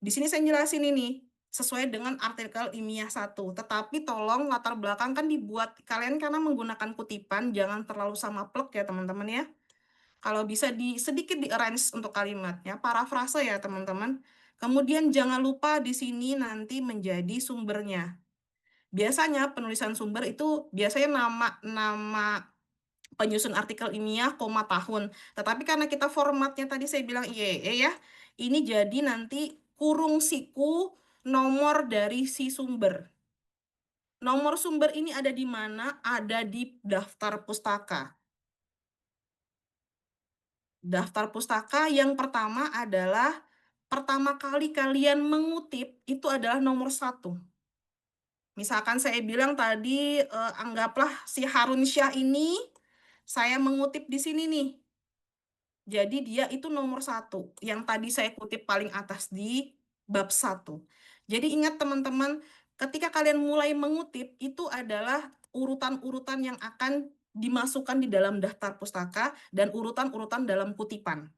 Speaker 1: Di sini saya jelasin ini sesuai dengan artikel ilmiah 1. Tetapi tolong latar belakang kan dibuat kalian karena menggunakan kutipan jangan terlalu sama plek ya teman-teman ya. Kalau bisa sedikit di-arrange untuk kalimatnya, parafrase ya teman-teman. Kemudian jangan lupa di sini nanti menjadi sumbernya. Biasanya penulisan sumber itu biasanya nama penyusun artikel ilmiah, koma tahun. Tetapi karena kita formatnya tadi saya bilang IEE ya, ini jadi nanti kurung siku nomor dari si sumber. Nomor sumber ini ada di mana? Ada di daftar pustaka. Daftar pustaka yang pertama adalah pertama kali kalian mengutip itu adalah nomor 1. Misalkan saya bilang tadi anggaplah si Harun Syah ini saya mengutip di sini nih. Jadi dia itu nomor 1 yang tadi saya kutip paling atas di bab 1. Jadi ingat teman-teman, ketika kalian mulai mengutip itu adalah urutan-urutan yang akan dimasukkan di dalam daftar pustaka dan urutan-urutan dalam kutipan.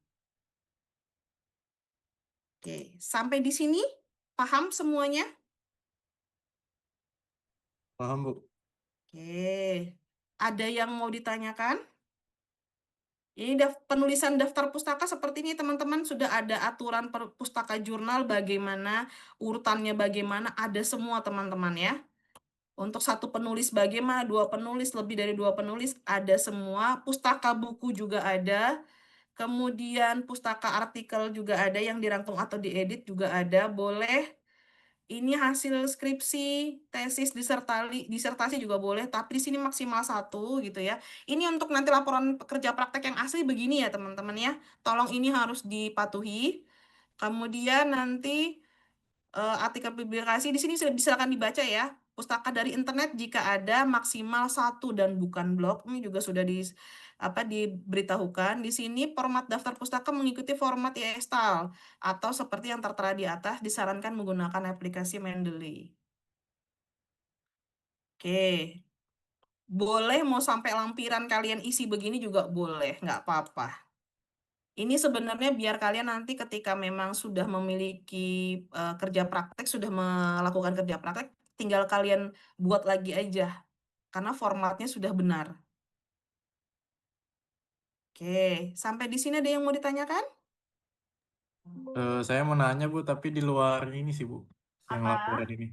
Speaker 1: Oke, sampai di sini paham semuanya?
Speaker 2: Paham, Bu.
Speaker 1: Oke, ada yang mau ditanyakan? Ini penulisan daftar pustaka seperti ini teman-teman, sudah ada aturan pustaka jurnal bagaimana, urutannya bagaimana, ada semua teman-teman ya. Untuk satu penulis bagaimana, dua penulis, lebih dari dua penulis, ada semua. Pustaka buku juga ada. Kemudian pustaka artikel juga ada yang dirangkum atau diedit juga ada. Boleh. Ini hasil skripsi, tesis, disertasi juga boleh, tapi di sini maksimal 1 gitu ya. Ini untuk nanti laporan kerja praktek yang asli begini ya teman-teman ya. Tolong ini harus dipatuhi. Kemudian nanti artikel publikasi di sini silakan dibaca ya. Pustaka dari internet jika ada maksimal 1 dan bukan blog. Ini juga sudah diberitahukan. Di sini format daftar pustaka mengikuti format e-style atau seperti yang tertera di atas, disarankan menggunakan aplikasi Mendeley. Oke. Boleh mau sampai lampiran kalian isi begini juga boleh, nggak apa-apa. Ini sebenarnya biar kalian nanti ketika memang sudah memiliki kerja praktek, sudah melakukan kerja praktek, tinggal kalian buat lagi aja. Karena formatnya sudah benar. Oke, sampai di sini ada yang mau ditanyakan?
Speaker 2: Saya mau nanya Bu, tapi di luar ini sih Bu, yang
Speaker 1: Apa?
Speaker 2: laporan ini.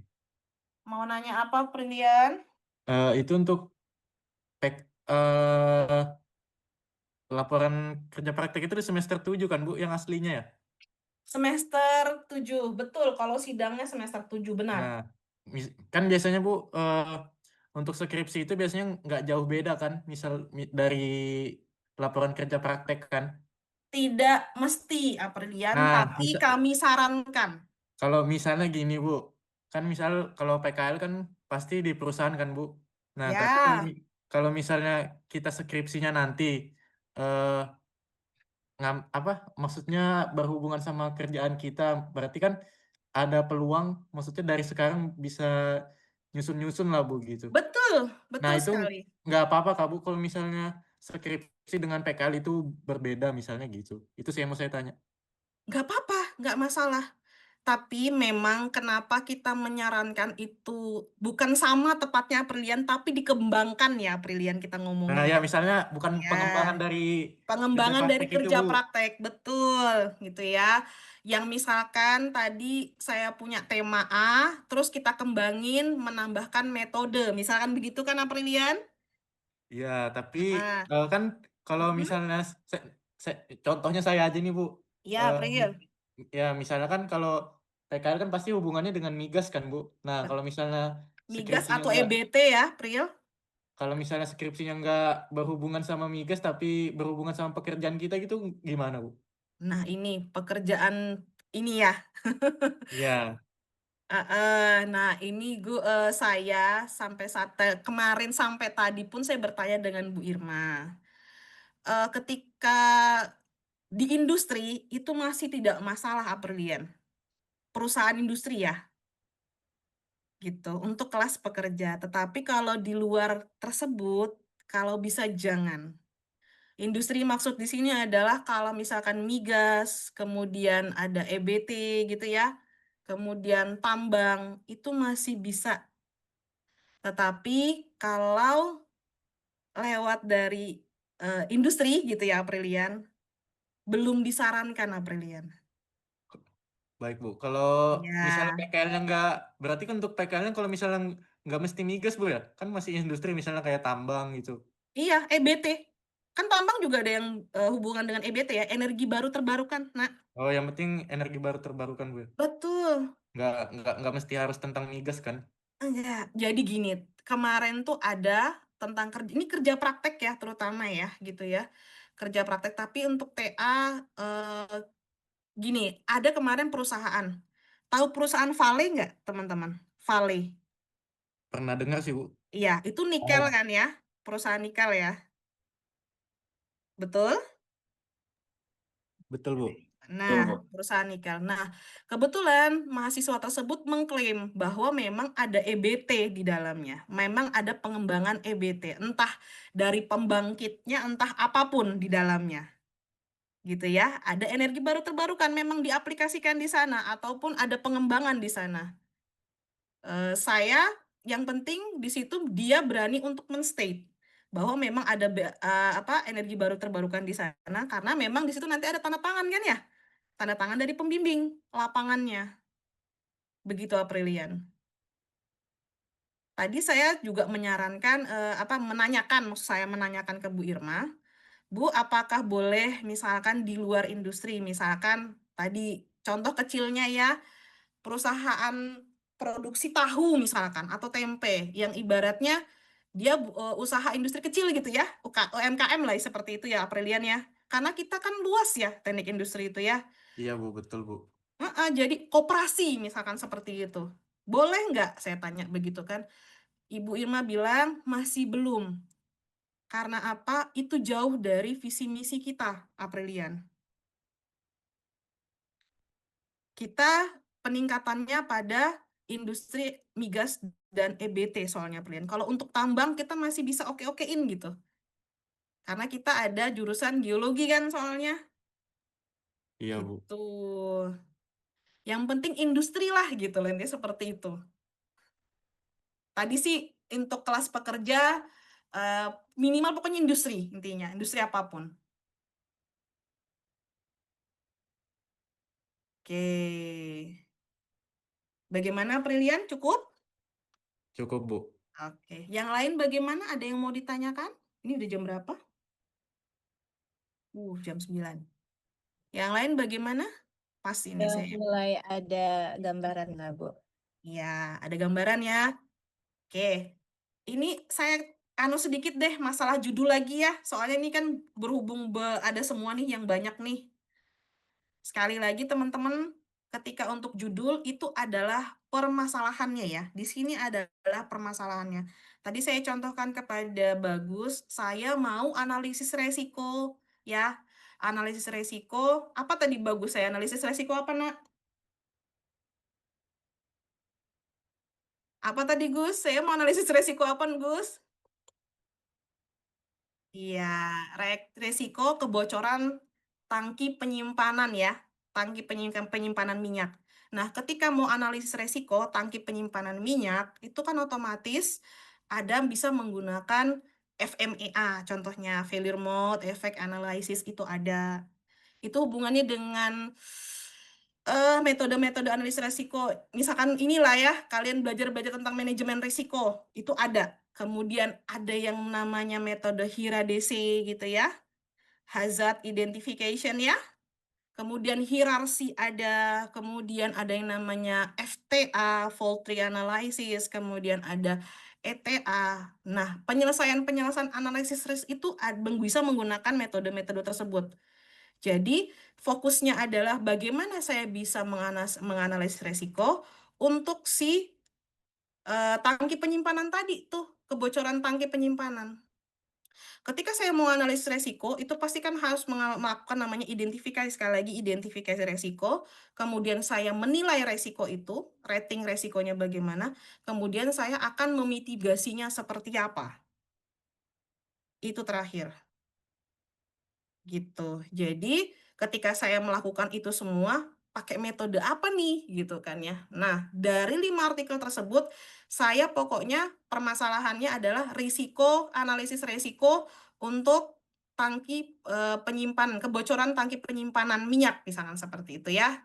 Speaker 1: Mau nanya apa, Prilian?
Speaker 2: Itu untuk eh laporan kerja praktek itu di semester 7 kan Bu, yang aslinya ya?
Speaker 1: Semester 7, betul. Kalau sidangnya semester 7, benar.
Speaker 2: Nah, kan biasanya Bu, untuk skripsi itu biasanya nggak jauh beda kan, misal dari laporan kerja praktek kan.
Speaker 1: Tidak mesti, Aprilian,
Speaker 2: Nah,
Speaker 1: tapi kami sarankan.
Speaker 2: kalau misalnya gini Bu, kan misal kalau PKL kan pasti di perusahaan kan Bu. Nah, tapi
Speaker 1: Ya,
Speaker 2: kalau misalnya kita skripsinya nanti eh, apa maksudnya berhubungan sama kerjaan kita, berarti kan ada peluang, maksudnya dari sekarang bisa nyusun-nyusun lah Bu gitu.
Speaker 1: betul,
Speaker 2: Nah
Speaker 1: betul
Speaker 2: itu
Speaker 1: sekali.
Speaker 2: nggak apa-apa Kak Bu kalau misalnya skripsi dengan PKL itu berbeda misalnya gitu. Itu sih yang mau saya tanya.
Speaker 1: Nggak apa-apa, nggak masalah. Tapi memang kenapa kita menyarankan itu bukan sama tepatnya Aprilian, tapi dikembangkan ya Aprilian kita
Speaker 2: Nah
Speaker 1: ngomongnya
Speaker 2: ya
Speaker 1: ya.
Speaker 2: misalnya bukan
Speaker 1: Ya,
Speaker 2: pengembangan dari kerja
Speaker 1: pengembangan dari
Speaker 2: praktek itu
Speaker 1: kerja
Speaker 2: Bu.
Speaker 1: praktek, betul gitu ya. Yang misalkan tadi saya punya tema A, terus kita kembangin menambahkan metode. Misalkan begitu kan Aprilian?
Speaker 2: Iya, tapi
Speaker 1: Ah,
Speaker 2: kan kalau
Speaker 1: mm-mm.
Speaker 2: misalnya contohnya saya aja nih Bu.
Speaker 1: Ya
Speaker 2: Eh,
Speaker 1: April.
Speaker 2: ya misalnya kan kalau PKL kan pasti hubungannya dengan migas kan Bu. Nah kalau misalnya
Speaker 1: Migas
Speaker 2: skripsinya
Speaker 1: atau
Speaker 2: enggak,
Speaker 1: EBT ya, April?
Speaker 2: kalau misalnya skripsinya nggak berhubungan sama migas tapi berhubungan sama pekerjaan kita gitu gimana Bu?
Speaker 1: Nah, ini pekerjaan ini ya.
Speaker 2: Iya,
Speaker 1: Nah, ini saya sampai saat kemarin sampai tadi pun saya bertanya dengan Bu Irma. Ketika di industri itu masih tidak masalah Aprilian. Perusahaan industri ya, gitu. Untuk kelas pekerja. Tetapi kalau di luar tersebut, kalau bisa jangan. Industri maksud di sini adalah kalau misalkan migas, kemudian ada EBT gitu ya, kemudian tambang, itu masih bisa. Tetapi kalau lewat dari industri gitu ya Aprilian, belum disarankan Aprilian.
Speaker 2: baik Bu. Kalau misalnya
Speaker 1: Ya,
Speaker 2: PKL-nya nggak, berarti kan untuk PKL-nya kalau misalnya nggak mesti migas Bu ya? Kan masih industri misalnya kayak tambang gitu.
Speaker 1: iya EBT. Kan tambang juga ada yang hubungan dengan EBT ya, energi baru terbarukan. Nah,
Speaker 2: Oh, yang penting energi baru terbarukan Bu ya?
Speaker 1: betul.
Speaker 2: Nggak mesti harus tentang migas kan?
Speaker 1: Enggak. Jadi gini, kemarin tuh ada tentang kerja, ini kerja praktek ya terutama ya gitu ya. Kerja praktek, tapi untuk TA gini, ada kemarin perusahaan. Tahu perusahaan Vale nggak, teman-teman? Vale.
Speaker 2: Pernah dengar sih Bu.
Speaker 1: Iya, itu nikel
Speaker 2: Oh,
Speaker 1: kan ya? Perusahaan nikel ya. Betul?
Speaker 2: betul Bu.
Speaker 1: Nah, perusahaan nikel. Nah, kebetulan mahasiswa tersebut mengklaim bahwa memang ada EBT di dalamnya. Memang ada pengembangan EBT, entah dari pembangkitnya, entah apapun di dalamnya. Gitu ya. Ada energi baru terbarukan memang diaplikasikan di sana ataupun ada pengembangan di sana. Saya yang penting di situ dia berani untuk men-state. bahwa memang ada energi baru terbarukan di sana karena memang di situ nanti ada tanda tangan kan ya? Tanda tangan dari pembimbing lapangannya. Begitu Aprilian. Tadi saya juga menyarankan maksud saya menanyakan ke Bu Irma, Bu, apakah boleh misalkan di luar industri, misalkan tadi contoh kecilnya ya, perusahaan produksi tahu misalkan atau tempe yang ibaratnya dia usaha industri kecil gitu ya, UMKM lah seperti itu ya Aprilian ya. Karena kita kan luas ya teknik industri itu ya.
Speaker 2: Iya Bu, betul Bu.
Speaker 1: Jadi koperasi misalkan seperti itu. Boleh nggak saya tanya begitu kan? Ibu Irma bilang masih belum. Karena apa? Itu jauh dari visi misi kita, Aprilian. Kita peningkatannya pada industri migas dan EBT soalnya, Aprilian. Kalau untuk tambang kita masih bisa oke-okein gitu. Karena kita ada jurusan geologi kan soalnya.
Speaker 2: Iya Bu.
Speaker 1: Gitu. Yang penting industri lah gitu loh, intinya seperti itu. Tadi sih untuk kelas pekerja eh, minimal pokoknya industri intinya, industri apapun. Oke. Bagaimana Aprilian? Cukup?
Speaker 2: Cukup Bu.
Speaker 1: Oke. Yang lain bagaimana? Ada yang mau ditanyakan? Ini udah jam berapa? Jam 9. Yang lain bagaimana? Pas ini
Speaker 3: Udah
Speaker 1: saya.
Speaker 3: mulai ada gambaran lah, Bu.
Speaker 1: Ya, ada gambaran ya. Oke. Ini saya sedikit deh masalah judul lagi ya. Soalnya ini kan berhubung ada semua nih yang banyak nih. Sekali lagi teman-teman, ketika untuk judul itu adalah permasalahannya ya. Di sini adalah permasalahannya. Tadi saya contohkan kepada Bagus, saya mau analisis resiko ya. Analisis resiko, apa tadi Bagus saya analisis resiko apa, Nak? Apa tadi Gus? Saya mau analisis resiko apa, Gus? Iya, resiko kebocoran tangki penyimpanan ya, tangki penyimpanan minyak. Nah, ketika mau analisis resiko tangki penyimpanan minyak, itu kan otomatis ada bisa menggunakan FMEA, contohnya failure mode, effect analysis itu ada. Itu hubungannya dengan metode-metode analisis resiko. Misalkan inilah ya, kalian belajar-belajar tentang manajemen risiko, itu ada. Kemudian ada yang namanya metode HIRA-DC gitu ya, hazard identification ya. Kemudian hierarki ada, kemudian ada yang namanya FTA, fault tree analysis, kemudian ada ETA. Nah, penyelesaian analisis risk itu bisa menggunakan metode-metode tersebut. Jadi, fokusnya adalah bagaimana saya bisa menganalisis resiko untuk si tangki penyimpanan tadi tuh, kebocoran tangki penyimpanan. Ketika saya mau analisis resiko, itu pasti kan harus melakukan namanya identifikasi, sekali lagi identifikasi resiko, kemudian saya menilai resiko itu, rating resikonya bagaimana, kemudian saya akan memitigasinya seperti apa. Itu terakhir. Gitu. Jadi ketika saya melakukan itu semua pakai metode apa nih gitu kan ya. Nah, dari 5 artikel tersebut saya pokoknya permasalahannya adalah analisis risiko untuk tangki penyimpanan, kebocoran tangki penyimpanan minyak misalkan seperti itu ya.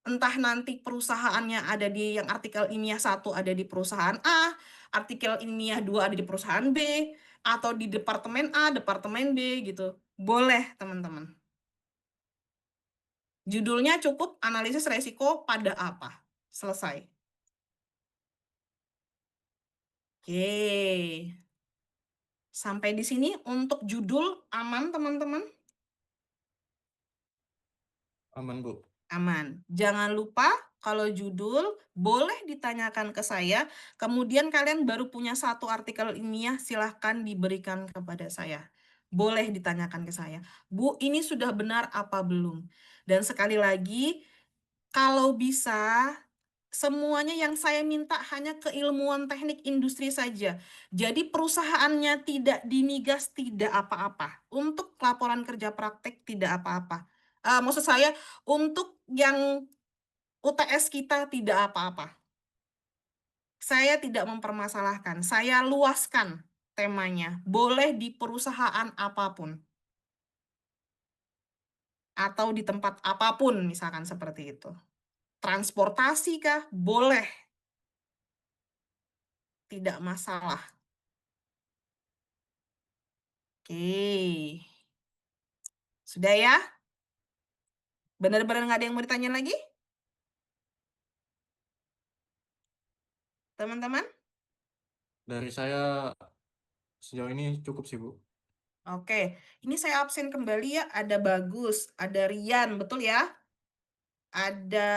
Speaker 1: Entah nanti perusahaannya ada di yang artikel ilmiah 1 ada di perusahaan A, artikel ilmiah 2 ada di perusahaan B, atau di departemen A, departemen B gitu. Boleh, teman-teman. Judulnya cukup analisis resiko pada apa. Selesai. Oke. Sampai di sini untuk judul aman, teman-teman.
Speaker 2: Aman Bu.
Speaker 1: Aman. Jangan lupa kalau judul boleh ditanyakan ke saya, kemudian kalian baru punya 1 artikel ilmiah, silahkan diberikan kepada saya. Boleh ditanyakan ke saya. Bu, ini sudah benar apa belum? Dan sekali lagi, kalau bisa, semuanya yang saya minta hanya keilmuan teknik industri saja. Jadi perusahaannya tidak dimigas, tidak apa-apa. Untuk laporan kerja praktek tidak apa-apa. Maksud saya, untuk yang UTS kita tidak apa-apa. Saya tidak mempermasalahkan, saya luaskan temanya. Boleh di perusahaan apapun. Atau di tempat apapun, misalkan seperti itu. Transportasi kah? Boleh. Tidak masalah. Oke. Sudah ya? Benar-benar nggak ada yang mau ditanya lagi? Teman-teman?
Speaker 2: Dari saya sejauh ini cukup sih, Bu.
Speaker 1: Oke. Ini saya absen kembali ya. Ada Bagus, ada Rian, betul ya? Ada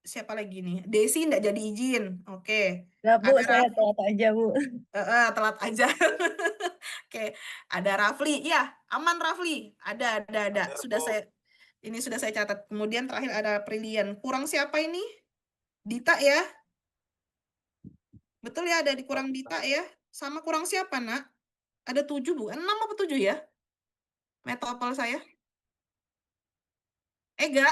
Speaker 1: siapa lagi nih? Desi nggak jadi izin. Oke.
Speaker 3: Enggak, Bu,
Speaker 1: Ada
Speaker 3: saya
Speaker 1: Rafli.
Speaker 3: telat aja, Bu.
Speaker 1: Telat aja. Oke. Ada Rafli. Ya, aman Rafli. Ada.
Speaker 4: Hadir,
Speaker 1: Sudah
Speaker 4: Bu.
Speaker 1: ini sudah saya catat. Kemudian terakhir ada Prilian. Kurang siapa ini? Dita ya? Betul ya, ada di kurang Dita ya? Sama kurang siapa, Nak? Ada 7, Bu. 6 apa 7 ya? Metopel saya. Ega.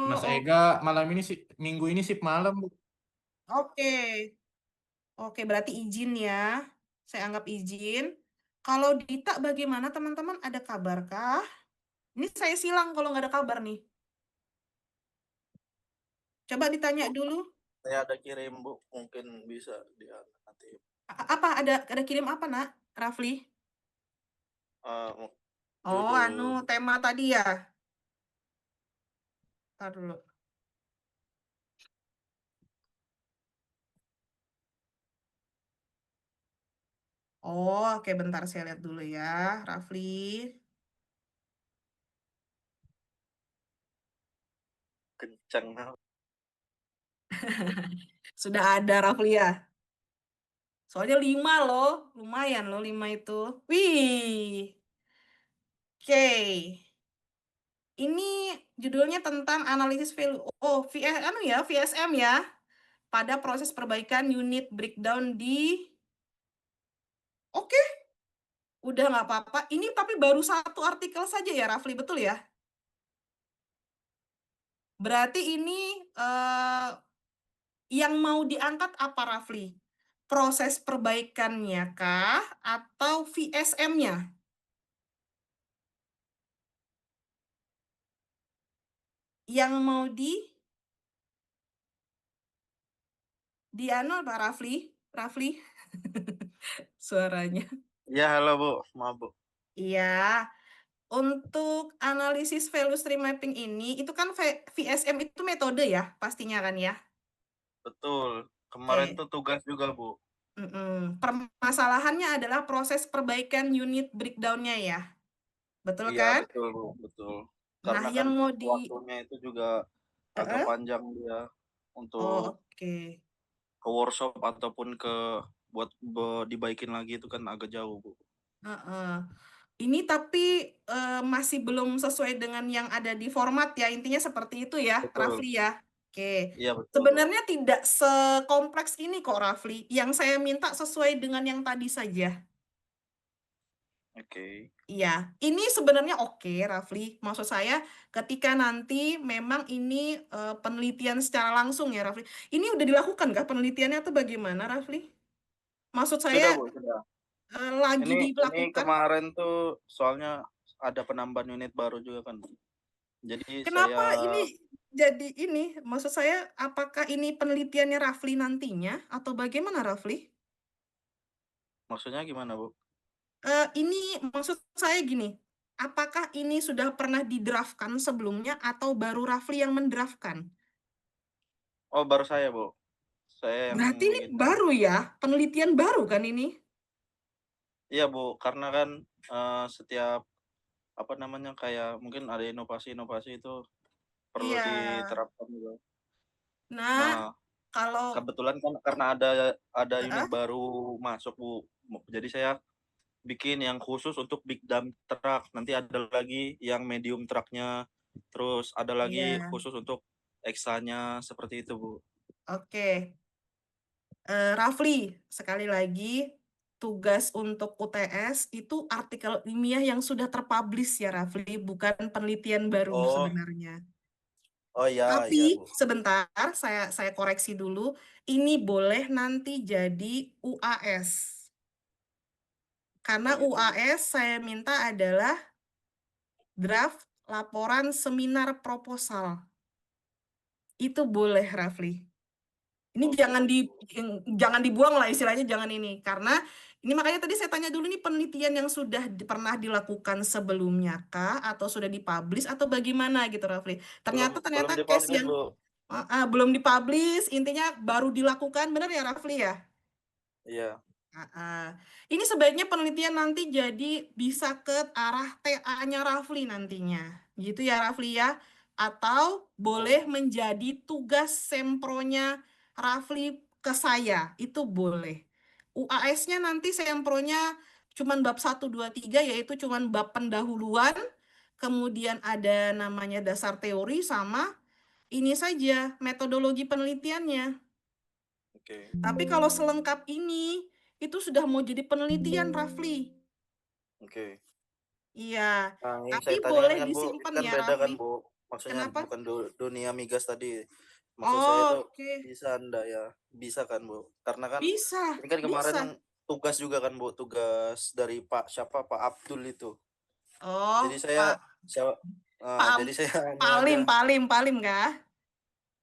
Speaker 2: Mas
Speaker 1: Oh,
Speaker 2: Ega malam ini sih, minggu ini sip malam, Bu.
Speaker 1: oke. Oke, berarti izin ya. Saya anggap izin. Kalau Dita bagaimana, teman-teman? Ada kabarkah? Ini saya silang kalau nggak ada kabar nih. Coba ditanya dulu.
Speaker 4: Saya ada kirim, Bu. Mungkin bisa dia nanti.
Speaker 1: Apa ada kirim apa, Nak? Rafli?
Speaker 4: Eh,
Speaker 1: Oh,
Speaker 4: judul
Speaker 1: tema tadi ya. Ntar dulu. Oh, oke, bentar saya lihat dulu ya, Rafli.
Speaker 4: kencang.
Speaker 1: Sudah ada Rafli ya. Soalnya 5 loh, lumayan loh 5 itu. Wih, oke. Ini judulnya tentang analisis value. Oh, VSM ya. Pada proses perbaikan unit breakdown di... Oke, udah nggak apa-apa. Ini tapi baru satu artikel saja ya, Rafli, betul ya? Berarti ini yang mau diangkat apa, Rafli? Proses perbaikannya kah atau VSM-nya? Yang mau di anu apa, Rafli? Rafli? Suaranya.
Speaker 4: Ya, halo, Bu. Maaf, Bu.
Speaker 1: Iya. Untuk analisis value stream mapping ini, itu kan VSM itu metode ya, pastinya kan ya?
Speaker 4: Betul. Kemarin
Speaker 1: Oke.
Speaker 4: tuh tugas juga, Bu.
Speaker 1: Permasalahannya adalah proses perbaikan unit breakdown-nya ya. Betul
Speaker 4: Iya,
Speaker 1: kan?
Speaker 4: betul, Bu. Betul.
Speaker 1: Nah,
Speaker 4: Karena kan
Speaker 1: yang mau
Speaker 4: waktunya itu juga agak
Speaker 1: Heeh.
Speaker 4: panjang dia
Speaker 1: Oh,
Speaker 4: untuk
Speaker 1: oke.
Speaker 4: ke workshop ataupun buat dibaikin lagi itu kan agak jauh, Bu.
Speaker 1: Heeh. Ini tapi masih belum sesuai dengan yang ada di format ya. Intinya seperti itu ya,
Speaker 4: Betul.
Speaker 1: Rafli ya. Oke.
Speaker 4: Iya, betul, Bu.
Speaker 1: Sebenarnya tidak sekompleks ini kok, Rafli. Yang saya minta sesuai dengan yang tadi saja.
Speaker 4: Oke.
Speaker 1: Iya, ini sebenarnya oke, Rafli. Maksud saya ketika nanti memang ini penelitian secara langsung ya, Rafli. Ini udah dilakukan nggak penelitiannya atau bagaimana, Rafli? Maksud saya
Speaker 4: Sudah, Bu, sudah.
Speaker 1: lagi
Speaker 4: Ini
Speaker 1: dilakukan.
Speaker 4: kemarin tuh soalnya ada penambahan unit baru juga kan. Jadi
Speaker 1: Kenapa
Speaker 4: saya
Speaker 1: ini jadi ini? Maksud saya apakah ini penelitiannya Rafli nantinya atau bagaimana, Rafli?
Speaker 4: maksudnya gimana, Bu?
Speaker 1: Ini maksud saya gini. Apakah ini sudah pernah didraftkan sebelumnya atau baru Rafli yang mendraftkan?
Speaker 4: Oh, baru saya, Bu. Saya yang
Speaker 1: Berarti ini
Speaker 4: bikin.
Speaker 1: baru ya, penelitian baru kan ini?
Speaker 4: Iya, Bu, karena kan setiap apa namanya kayak mungkin ada inovasi-inovasi itu perlu
Speaker 1: Iya.
Speaker 4: diterapkan juga.
Speaker 1: Nah,
Speaker 4: Nah,
Speaker 1: kalau
Speaker 4: kebetulan kan karena ada unit
Speaker 1: Heeh.
Speaker 4: baru masuk, Bu. Jadi saya bikin yang khusus untuk big dump truck. Nanti ada lagi yang medium trucknya. Terus ada lagi
Speaker 1: Iya,
Speaker 4: khusus untuk eksanya seperti itu, Bu.
Speaker 1: oke. Rafli, sekali lagi tugas untuk UTS itu artikel ilmiah yang sudah terpublish ya, Rafli, bukan penelitian baru
Speaker 4: Oh,
Speaker 1: sebenarnya.
Speaker 4: Oh iya, iya
Speaker 1: Tapi
Speaker 4: Bu.
Speaker 1: sebentar, saya koreksi dulu. Ini boleh nanti jadi UAS. Karena
Speaker 4: Oh gitu Bu.
Speaker 1: UAS saya minta adalah draft laporan seminar proposal. Itu boleh, Rafli. Ini
Speaker 4: Oke,
Speaker 1: jangan
Speaker 4: oke Bu.
Speaker 1: jangan dibuang lah istilahnya, jangan ini. Karena ini makanya tadi saya tanya dulu nih, penelitian yang sudah pernah dilakukan sebelumnya kah atau sudah dipublish atau bagaimana gitu, Rafli.
Speaker 4: Belum
Speaker 1: Ternyata case
Speaker 4: dipublish
Speaker 1: yang
Speaker 4: Bu.
Speaker 1: belum dipublish, intinya baru dilakukan, benar ya, Rafli ya?
Speaker 4: Iya.
Speaker 1: Ini sebaiknya penelitian nanti jadi bisa ke arah TA-nya Rafli nantinya. Gitu ya, Rafli ya. Atau boleh
Speaker 4: Oh,
Speaker 1: menjadi tugas sempronya Rafli ke saya. Itu boleh. UAS-nya nanti sempronya cuman bab 1, 2, 3, yaitu cuman bab pendahuluan. Kemudian ada namanya dasar teori sama ini saja metodologi penelitiannya.
Speaker 4: oke.
Speaker 1: Tapi kalau selengkap ini, itu sudah mau jadi penelitian, Rafli.
Speaker 4: Oke.
Speaker 1: Iya,
Speaker 4: Nah, yang
Speaker 1: tapi
Speaker 4: saya tanyakan
Speaker 1: boleh
Speaker 4: kan Bu,
Speaker 1: disimpan
Speaker 4: kan
Speaker 1: ya,
Speaker 4: beda kan
Speaker 1: Rafli.
Speaker 4: Bu. Maksudnya
Speaker 1: Kenapa?
Speaker 4: bukan dunia migas tadi. Maksud saya itu
Speaker 1: Oke,
Speaker 4: bisa ndak ya? Bisa kan Bu? Karena kan
Speaker 1: bisa,
Speaker 4: ini kan kemarin
Speaker 1: bisa.
Speaker 4: tugas juga kan Bu, tugas dari Pak siapa Pak Abdul itu. Jadi
Speaker 1: Oh,
Speaker 4: saya saya jadi saya anu aja.
Speaker 1: Palim kah?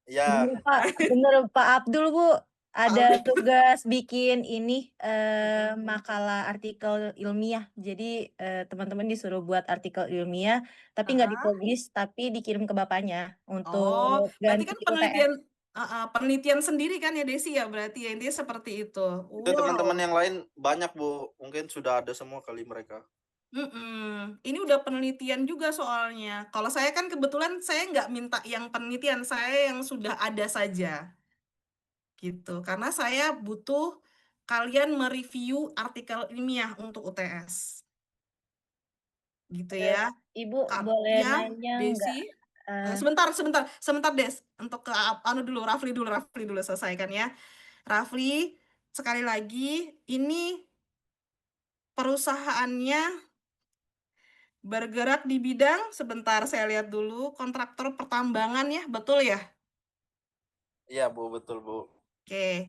Speaker 4: Ya,
Speaker 3: Bener Pak, bener Pak Abdul Bu. Ada
Speaker 1: Palim.
Speaker 3: tugas bikin ini
Speaker 1: Mm-mm.
Speaker 3: makalah artikel ilmiah. Jadi teman-teman disuruh buat artikel ilmiah, tapi nggak
Speaker 1: Ah,
Speaker 3: dipublish, tapi dikirim ke bapaknya
Speaker 1: oh,
Speaker 3: untuk
Speaker 1: berarti
Speaker 3: ganti
Speaker 1: kan
Speaker 3: UTS.
Speaker 1: penelitian sendiri kan ya, Desi ya, berarti ya, intinya seperti itu.
Speaker 4: itu teman-teman
Speaker 1: Wow.
Speaker 4: yang lain banyak Bu. Mungkin sudah ada semua kali mereka.
Speaker 1: Ini udah penelitian juga soalnya. Kalau saya kan kebetulan saya nggak minta yang penelitian, saya yang sudah ada saja. Gitu. Karena saya butuh kalian mereview artikel ilmiah untuk UTS. Gitu
Speaker 3: Eh,
Speaker 1: ya.
Speaker 3: Ibu
Speaker 1: Kak,
Speaker 3: boleh
Speaker 1: ya,
Speaker 3: nanya nggak?
Speaker 1: Desi.
Speaker 3: Eh,
Speaker 1: Sebentar, Des. Untuk ke anu dulu, Rafli dulu selesaikan ya. Rafli, sekali lagi, ini perusahaannya bergerak di bidang, sebentar saya lihat dulu, kontraktor pertambangan ya, betul ya?
Speaker 4: Iya Bu, betul Bu.
Speaker 1: Oke.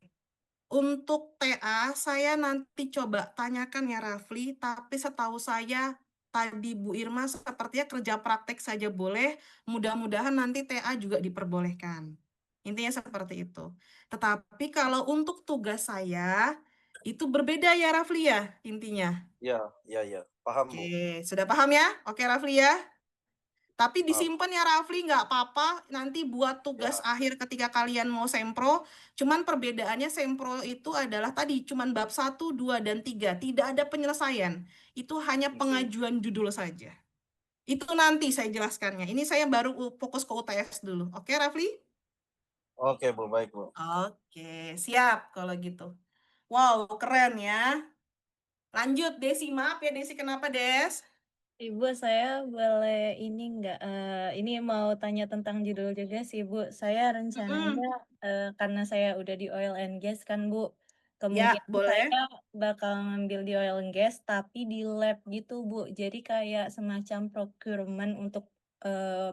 Speaker 1: Untuk TA, saya nanti coba tanyakan ya Rafli, tapi setahu saya tadi Bu Irma sepertinya kerja praktek saja boleh, mudah-mudahan nanti TA juga diperbolehkan. Intinya seperti itu. Tetapi kalau untuk tugas saya, itu berbeda ya Rafli ya, intinya.
Speaker 4: Iya, iya, iya. Paham Bu.
Speaker 1: Oke, sudah paham ya? Oke Rafli ya? Tapi
Speaker 4: Paham.
Speaker 1: disimpan ya Rafli, nggak apa-apa. Nanti buat tugas
Speaker 4: Ya,
Speaker 1: akhir ketika kalian mau sempro. Cuman perbedaannya sempro itu adalah tadi, cuman bab 1, 2, dan 3. Tidak ada penyelesaian. Itu hanya
Speaker 4: oke.
Speaker 1: pengajuan judul saja. Itu nanti saya jelaskannya. Ini saya baru fokus ke UTS dulu. Oke Rafli?
Speaker 4: Oke Bu, baik Bu.
Speaker 1: Oke, siap kalau gitu. Wow, keren ya. Lanjut Desi, maaf ya Desi, kenapa Des?
Speaker 3: Ibu, saya boleh ini nggak? Ini mau tanya tentang judul juga sih, Bu. Saya rencananya
Speaker 1: Mm-mm.
Speaker 3: karena saya udah di oil and gas kan, Bu.
Speaker 1: Ya,
Speaker 3: Kemungkinan saya
Speaker 1: boleh.
Speaker 3: bakal ngambil di oil and gas, tapi di lab gitu, Bu. Jadi kayak semacam procurement untuk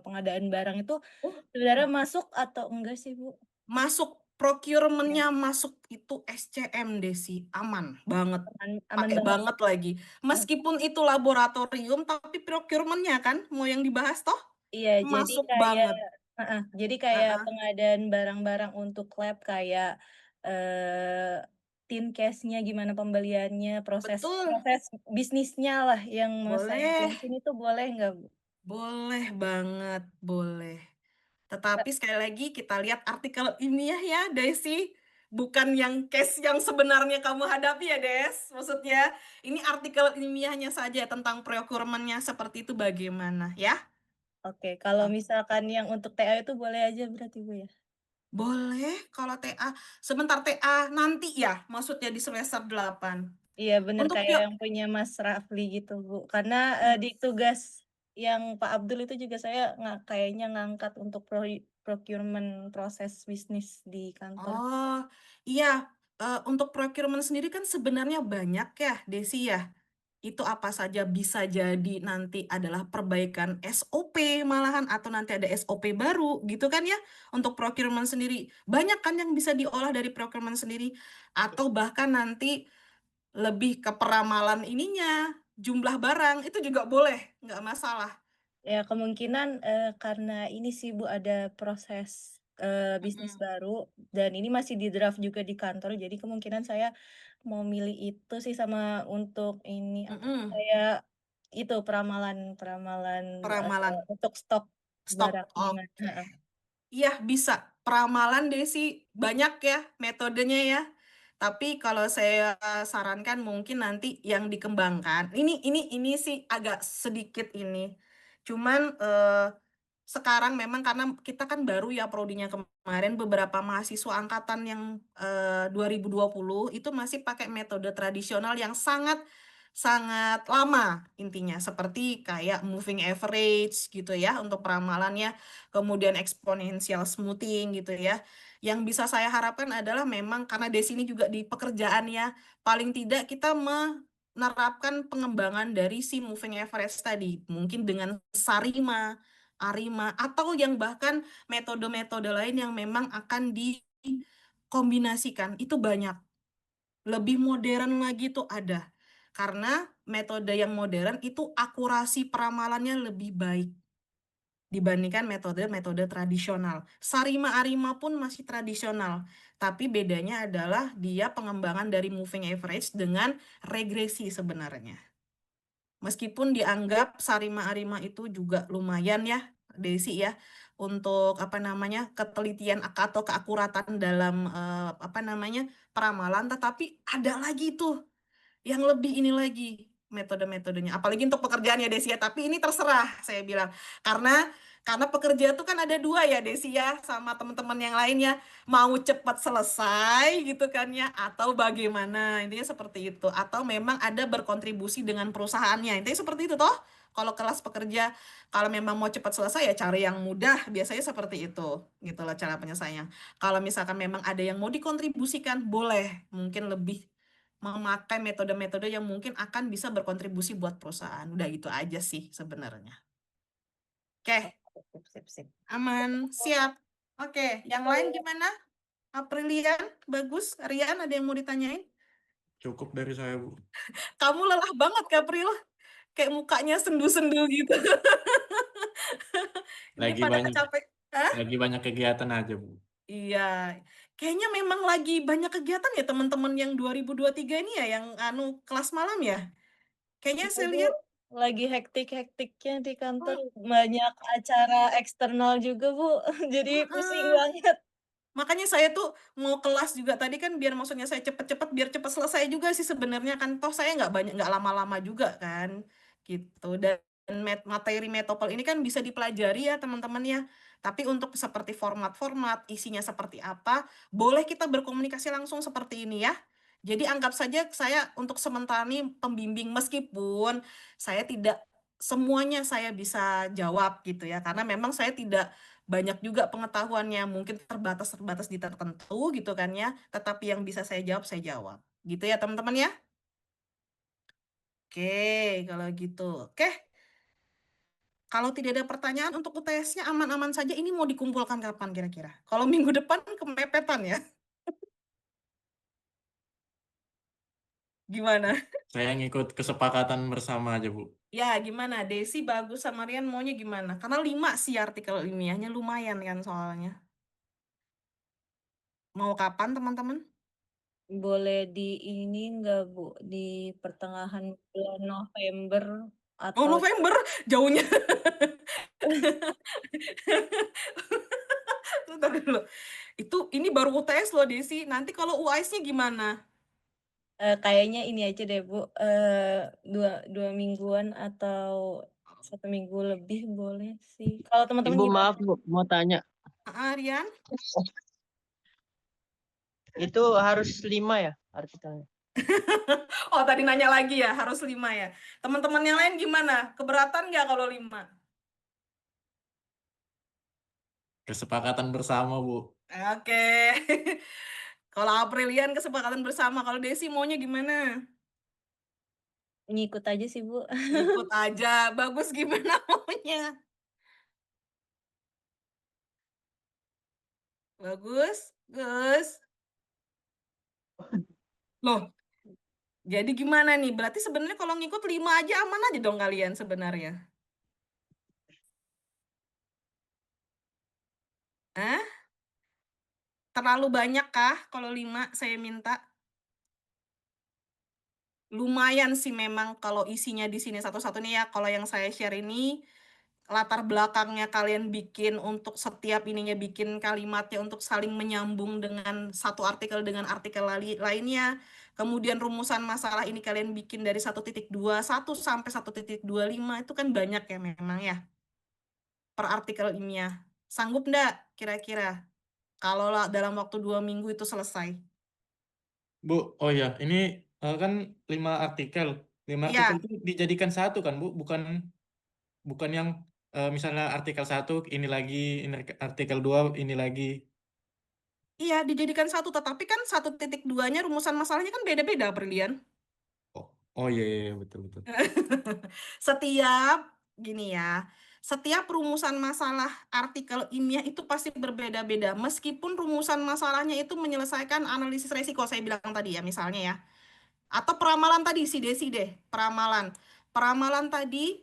Speaker 3: pengadaan barang itu
Speaker 1: Oh,
Speaker 3: sebenarnya masuk atau enggak sih, Bu?
Speaker 1: masuk procurement-nya masuk itu SCM Desi, aman banget,
Speaker 3: Aman
Speaker 1: pakai
Speaker 3: banget.
Speaker 1: banget lagi. Meskipun itu laboratorium, tapi procurement-nya kan mau yang dibahas toh
Speaker 3: Iya,
Speaker 1: masuk banget.
Speaker 3: jadi kayak
Speaker 1: Heeh,
Speaker 3: pengadaan barang-barang untuk lab kayak tin case-nya gimana pembeliannya, proses
Speaker 1: betul,
Speaker 3: proses bisnisnya lah yang mau saya
Speaker 1: boleh,
Speaker 3: jelasin itu boleh nggak, Bu?
Speaker 1: boleh banget, boleh. Tetapi sekali lagi kita lihat artikel ilmiah ya, Desi. Bukan yang case yang sebenarnya kamu hadapi ya, Des. Maksudnya, ini artikel ilmiahnya saja tentang procurement-nya seperti itu bagaimana, ya.
Speaker 3: Oke, kalau misalkan yang untuk TA itu boleh aja berarti, Bu ya?
Speaker 1: Boleh kalau TA. Sebentar TA nanti ya, maksudnya di semester 8.
Speaker 3: Iya, bener
Speaker 1: Untuk
Speaker 3: kayak yang punya Mas Rafli gitu, Bu. Karena di tugas yang Pak Abdul itu juga saya nggak kayaknya ngangkat untuk procurement proses bisnis di kantor.
Speaker 1: oh, iya, untuk procurement sendiri kan sebenarnya banyak ya, Desi ya. itu apa saja, bisa jadi nanti adalah perbaikan SOP malahan, atau nanti ada SOP baru gitu kan ya, untuk procurement sendiri. Banyak kan yang bisa diolah dari procurement sendiri, atau bahkan nanti lebih ke peramalan ininya, jumlah barang, itu juga boleh, nggak masalah.
Speaker 3: Ya kemungkinan, karena ini sih Bu, ada proses, bisnis baru dan ini masih di-draft juga di kantor, jadi kemungkinan saya mau milih itu sih sama untuk ini, apa,
Speaker 1: Mhm,
Speaker 3: kayak itu peramalan,
Speaker 1: peramalan,
Speaker 3: untuk stok
Speaker 1: stok,
Speaker 3: barang gimana
Speaker 1: oke.
Speaker 3: heeh.
Speaker 1: Iya bisa, peramalan Desi, banyak ya metodenya ya. Tapi kalau saya sarankan mungkin nanti yang dikembangkan, ini sih agak sedikit ini. Cuman, sekarang memang karena kita kan baru ya prodinya kemarin, beberapa mahasiswa angkatan yang 2020 itu masih pakai metode tradisional yang sangat sangat lama intinya, seperti kayak moving average gitu ya untuk peramalannya, kemudian exponential smoothing gitu ya. Yang bisa saya harapkan adalah memang karena di sini juga di pekerjaan ya, paling tidak kita menerapkan pengembangan dari si moving average tadi, mungkin dengan Sarima, Arima, atau yang bahkan metode-metode lain yang memang akan dikombinasikan, itu banyak. Lebih modern lagi tuh ada. Karena metode yang modern itu akurasi peramalannya lebih baik dibandingkan metode-metode tradisional. Sarima Arima pun masih tradisional, tapi bedanya adalah dia pengembangan dari moving average dengan regresi sebenarnya. Meskipun dianggap Sarima Arima itu juga lumayan ya, Desi ya, untuk apa namanya ketelitian atau keakuratan dalam apa namanya peramalan, tetapi ada lagi tuh yang lebih ini lagi metode-metodenya. Apalagi untuk pekerjaan ya Desi ya, tapi ini terserah saya bilang. Karena pekerja tuh kan ada dua ya Desi ya, sama teman-teman yang lain ya. Mau cepat selesai gitu kan ya, atau bagaimana, intinya seperti itu. Atau memang ada berkontribusi dengan perusahaannya, intinya seperti itu toh. Kalau kelas pekerja, kalau memang mau cepat selesai ya cari yang mudah, biasanya seperti itu. Gitu loh cara penyelesaiannya. Kalau misalkan memang ada yang mau dikontribusikan, boleh. Mungkin lebih memakai metode-metode yang mungkin akan bisa berkontribusi buat perusahaan. Udah gitu aja sih sebenarnya. Oke,
Speaker 3: Sip sip sip.
Speaker 1: aman, siap. Oke, yang lain gimana? Aprilian, bagus. Rian, ada yang mau ditanyain?
Speaker 2: Cukup dari saya, Bu.
Speaker 1: Kamu lelah banget, Kapril. Kayak mukanya sendu-sendu gitu. Ini
Speaker 2: Lagi
Speaker 1: pada
Speaker 2: banyak
Speaker 1: capek. Hah?
Speaker 2: lagi banyak kegiatan aja, Bu.
Speaker 1: Iya. Kayaknya memang lagi banyak kegiatan ya teman-teman yang 2023 ini ya, yang kelas malam ya. Kayaknya
Speaker 3: Iya
Speaker 1: saya
Speaker 3: Bu,
Speaker 1: lihat.
Speaker 3: lagi hektik-hektiknya di kantor,
Speaker 1: Oh,
Speaker 3: banyak acara eksternal juga Bu, jadi pusing
Speaker 1: heeh.
Speaker 3: banget.
Speaker 1: Makanya saya tuh mau kelas juga tadi kan biar maksudnya saya cepet-cepet biar cepet selesai juga sih sebenarnya kan toh saya nggak lama-lama juga kan gitu. Dan materi metopel ini kan bisa dipelajari ya teman-teman ya. Tapi untuk seperti format-format isinya seperti apa, boleh kita berkomunikasi langsung seperti ini ya. Jadi anggap saja saya untuk sementara ini pembimbing, meskipun saya tidak semuanya saya bisa jawab gitu ya, karena memang saya tidak banyak juga pengetahuannya, mungkin terbatas-terbatas di tertentu gitu kan ya, tetapi yang bisa saya jawab, gitu ya teman-teman ya. Oke, kalau gitu. Oke, kalau tidak ada pertanyaan untuk UTS-nya aman-aman saja, ini mau dikumpulkan kapan kira-kira? Kalau minggu depan kemepetan ya? Gimana?
Speaker 2: Saya ngikut kesepakatan bersama aja, Bu.
Speaker 1: Ya, gimana? Desi bagus sama Rian maunya gimana? Karena 5 sih artikel ilmiahnya lumayan kan soalnya. Mau kapan teman-teman?
Speaker 3: Boleh di ini nggak Bu, di pertengahan bulan November
Speaker 1: Oh,
Speaker 3: atau
Speaker 1: November, jauhnya. Bentar dulu. Ini baru UTS loh, Desi. Nanti kalau UAS-nya gimana?
Speaker 3: kayaknya ini aja deh Bu, 2 mingguan atau 1 minggu lebih boleh sih. Kalau teman-teman
Speaker 5: Ibu
Speaker 3: gimana?
Speaker 5: maaf Bu, mau tanya.
Speaker 1: Rian?
Speaker 5: Itu harus 5 ya artikelnya?
Speaker 1: Oh, tadi nanya lagi ya, harus 5 ya. Teman-teman yang lain gimana? Keberatan nggak kalau 5?
Speaker 2: Kesepakatan bersama, Bu.
Speaker 1: Oke. Kalau Aprilian kesepakatan bersama. Kalau Desi maunya gimana?
Speaker 3: Ngikut aja sih, Bu.
Speaker 1: Ikut aja, bagus gimana maunya? Bagus, Gus. Loh, jadi gimana nih? Berarti sebenarnya kalau ngikut 5 aja aman aja dong kalian sebenarnya? Hah? Terlalu banyak kah kalau 5 saya minta? Lumayan sih memang kalau isinya di sini satu-satu nih ya, kalau yang saya share ini latar belakangnya kalian bikin untuk setiap ininya bikin kalimatnya untuk saling menyambung dengan satu artikel dengan artikel lainnya. Kemudian rumusan masalah ini kalian bikin dari 1.21 sampai 1.25 itu kan banyak ya memang ya per artikel ilmiah. Sanggup ndak kira-kira kalau dalam waktu 2 minggu itu selesai?
Speaker 2: Bu, oh ya, ini kan 5 artikel. 5 artikel
Speaker 1: Iya,
Speaker 2: itu dijadikan satu kan, Bu? Bukan bukan yang misalnya artikel 1 ini lagi, ini artikel 2 ini lagi.
Speaker 1: iya dijadikan satu, tetapi kan 1.2-nya rumusan masalahnya kan beda-beda, Brilian.
Speaker 2: Oh, oh iya, iya, iya, betul betul.
Speaker 1: Setiap gini ya, setiap rumusan masalah artikel ilmiah itu pasti berbeda-beda. Meskipun rumusan masalahnya itu menyelesaikan analisis resiko, saya bilang tadi ya, misalnya ya. Atau peramalan tadi, si Desi deh, peramalan. Peramalan tadi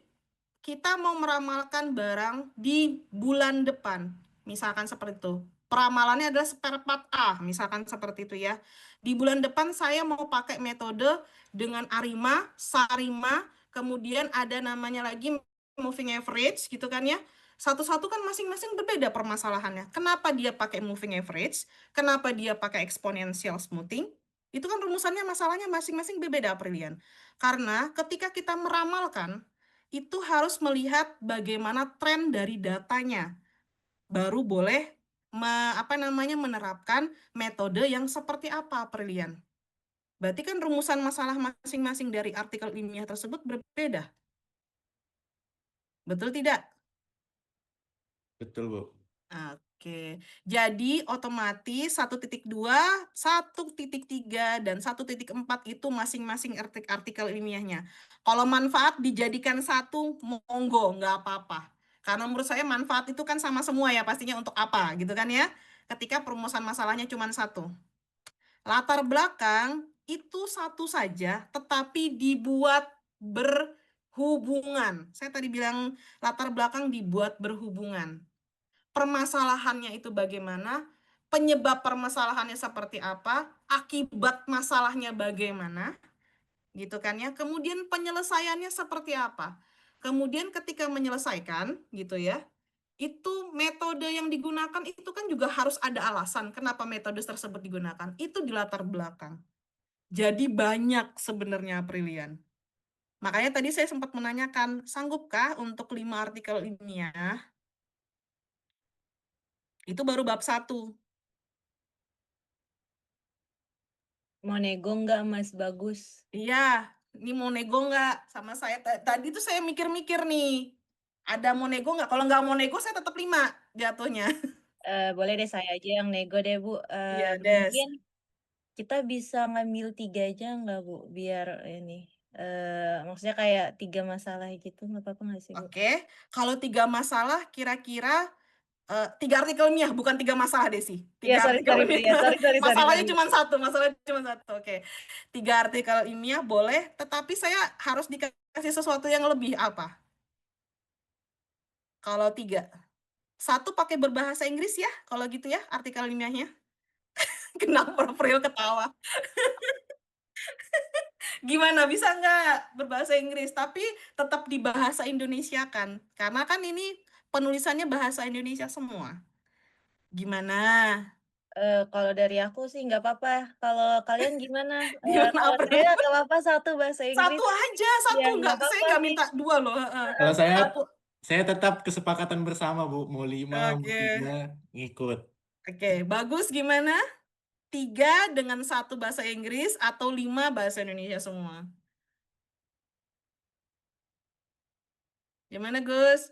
Speaker 1: kita mau meramalkan barang di bulan depan. Misalkan seperti itu. Peramalannya adalah spare part A, misalkan seperti itu ya. Di bulan depan saya mau pakai metode dengan ARIMA, SARIMA, kemudian ada namanya lagi moving average gitu kan ya. Satu-satu kan masing-masing berbeda permasalahannya. Kenapa dia pakai moving average? Kenapa dia pakai exponential smoothing? Itu kan rumusannya masalahnya masing-masing berbeda, Aprilian. Karena ketika kita meramalkan, itu harus melihat bagaimana tren dari datanya. Baru boleh menerapkan metode yang seperti apa, Aprilian. Berarti kan rumusan masalah masing-masing dari artikel ilmiah tersebut berbeda. Betul tidak?
Speaker 2: Betul, Bu.
Speaker 1: Oke, jadi otomatis 1.2, 1.3, dan 1.4 itu masing-masing artikel ilmiahnya. Kalau manfaat dijadikan satu, monggo, nggak apa-apa. Karena menurut saya manfaat itu kan sama semua ya, pastinya untuk apa gitu kan ya. Ketika perumusan masalahnya cuma satu. Latar belakang itu satu saja, tetapi dibuat berhubungan. Saya tadi bilang latar belakang dibuat berhubungan. Permasalahannya itu bagaimana, penyebab permasalahannya seperti apa, akibat masalahnya bagaimana, gitu kan ya. Kemudian penyelesaiannya seperti apa. Kemudian ketika menyelesaikan, gitu ya, itu metode yang digunakan itu kan juga harus ada alasan kenapa metode tersebut digunakan. Itu di latar belakang. Jadi banyak sebenarnya, Aprilian. Makanya tadi saya sempat menanyakan, sanggupkah untuk 5 artikel ilmiah? Itu baru bab 1.
Speaker 3: Mau nego nggak, Mas? Bagus.
Speaker 1: Iya, ini mau nego nggak sama saya? Tadi tuh saya mikir-mikir nih, ada mau nego nggak? Kalau nggak mau nego, saya tetap 5 jatuhnya.
Speaker 3: Boleh deh saya aja yang nego deh, Bu.
Speaker 1: Iya, Des.
Speaker 3: Mungkin kita bisa ngambil 3 aja nggak, Bu? Biar ini, maksudnya kayak 3 masalah gitu, nggak apa-apa nggak sih, Bu?
Speaker 1: Oke, kalau 3 masalah, kira-kira 3 artikel ilmiah, bukan 3 masalah, Desi.
Speaker 3: Iya,
Speaker 1: 3
Speaker 3: sorry,
Speaker 1: artikel
Speaker 3: sorry, Bu. Iya,
Speaker 1: ilmiah.
Speaker 3: sorry, sorry, sorry,
Speaker 1: Masalahnya
Speaker 3: sorry.
Speaker 1: cuma satu, masalahnya cuma satu. Oke, 3 artikel ilmiah boleh, tetapi saya harus dikasih sesuatu yang lebih apa? Kalau 3. 1 pakai berbahasa Inggris ya, kalau gitu ya, artikel ilmiahnya. Kenapa April ketawa? Gimana, bisa nggak berbahasa Inggris? Tapi tetap di bahasa Indonesia kan? Karena kan ini penulisannya bahasa Indonesia semua. Gimana?
Speaker 3: Kalau dari aku sih nggak apa-apa. Kalau kalian gimana?
Speaker 1: Gimana
Speaker 3: Kalau
Speaker 1: April?
Speaker 3: saya nggak apa-apa 1 bahasa Inggris.
Speaker 1: Satu aja,
Speaker 3: Iya,
Speaker 1: satu.
Speaker 3: nggak
Speaker 1: Nggak, saya
Speaker 3: apa-apa
Speaker 1: nggak
Speaker 3: sih.
Speaker 1: minta 2 loh. Heeh.
Speaker 2: Kalau
Speaker 1: Satu.
Speaker 2: saya tetap kesepakatan bersama, Bu. Mau 5, mau
Speaker 1: Oke.
Speaker 2: 3, ngikut.
Speaker 1: Oke, bagus gimana? 3 dengan 1 bahasa Inggris atau 5 bahasa Indonesia semua? Gimana, Gus?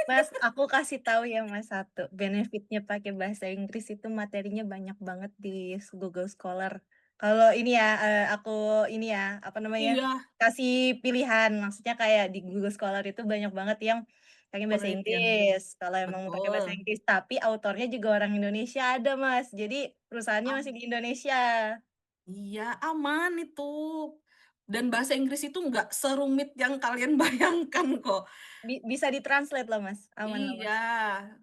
Speaker 3: Mas, aku kasih tahu ya Mas benefitnya pakai bahasa Inggris itu materinya banyak banget di Google Scholar. Kalau ini ya, aku ini ya, apa namanya,
Speaker 1: Iya,
Speaker 3: kasih pilihan. Maksudnya kayak di Google Scholar itu banyak banget yang pakai bahasa
Speaker 1: penelitian.
Speaker 3: Inggris. Kalau emang mau pakai bahasa
Speaker 1: Betul.
Speaker 3: Inggris, tapi autornya juga orang Indonesia ada, Mas. Jadi perusahaannya masih
Speaker 1: Am
Speaker 3: di Indonesia.
Speaker 1: iya, aman itu. Dan bahasa Inggris itu nggak serumit yang kalian bayangkan kok.
Speaker 3: Bisa ditranslate loh, Mas. Aman loh,
Speaker 1: Iya,
Speaker 3: Mas.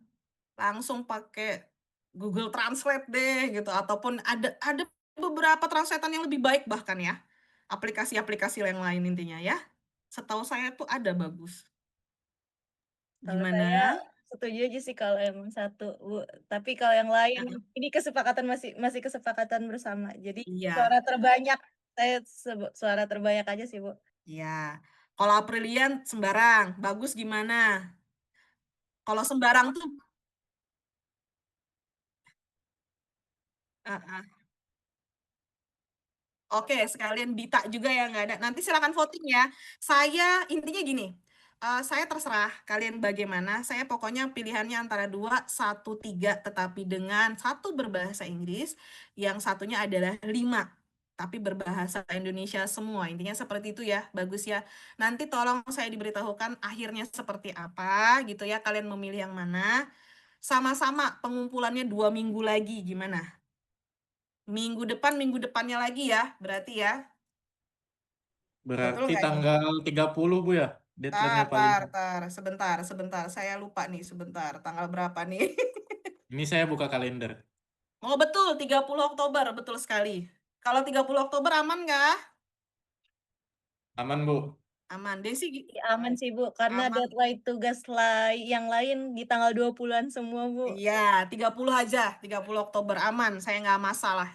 Speaker 1: langsung pakai Google Translate deh gitu, ataupun ada beberapa translatean yang lebih baik bahkan ya. Aplikasi-aplikasi yang lain intinya ya. Setahu saya tuh ada bagus.
Speaker 3: Kalau saya
Speaker 1: Gimana?
Speaker 3: setuju aja sih kalau emang satu, Bu. Tapi kalau yang lain,
Speaker 1: Heeh.
Speaker 3: ini kesepakatan masih kesepakatan bersama. Jadi suara
Speaker 1: Iya,
Speaker 3: terbanyak, saya suara terbanyak aja sih, Bu.
Speaker 1: iya. Kalau Aprilian sembarang, bagus gimana? Kalau sembarang tuh, heeh. Oke, sekalian Dita juga ya nggak ada. Nanti silakan voting ya. Saya intinya gini, saya terserah kalian bagaimana. Saya pokoknya pilihannya antara 2, 1, 3, tetapi dengan satu berbahasa Inggris, yang satunya adalah 5, tapi berbahasa Indonesia semua. Intinya seperti itu ya, bagus ya. Nanti tolong saya diberitahukan akhirnya seperti apa gitu ya. Kalian memilih yang mana. Sama-sama pengumpulannya 2 minggu lagi, gimana? Minggu depannya lagi ya, berarti ya. Betul
Speaker 2: Berarti
Speaker 1: nggak ini?
Speaker 2: tanggal 30 Bu ya, deadline-nya paling.
Speaker 1: Sebentar. Saya lupa nih, sebentar. Tanggal berapa nih?
Speaker 2: Ini saya buka kalender.
Speaker 1: Oh betul, 30 Oktober, betul sekali. Kalau 30 Oktober aman nggak?
Speaker 2: Aman Bu.
Speaker 1: Aman. Desi,
Speaker 3: Aman sih, Bu, karena
Speaker 1: aman.
Speaker 3: deadline tugas yang lain di tanggal 20-an semua, Bu.
Speaker 1: Iya, 30 aja, 30 Oktober aman, saya nggak masalah.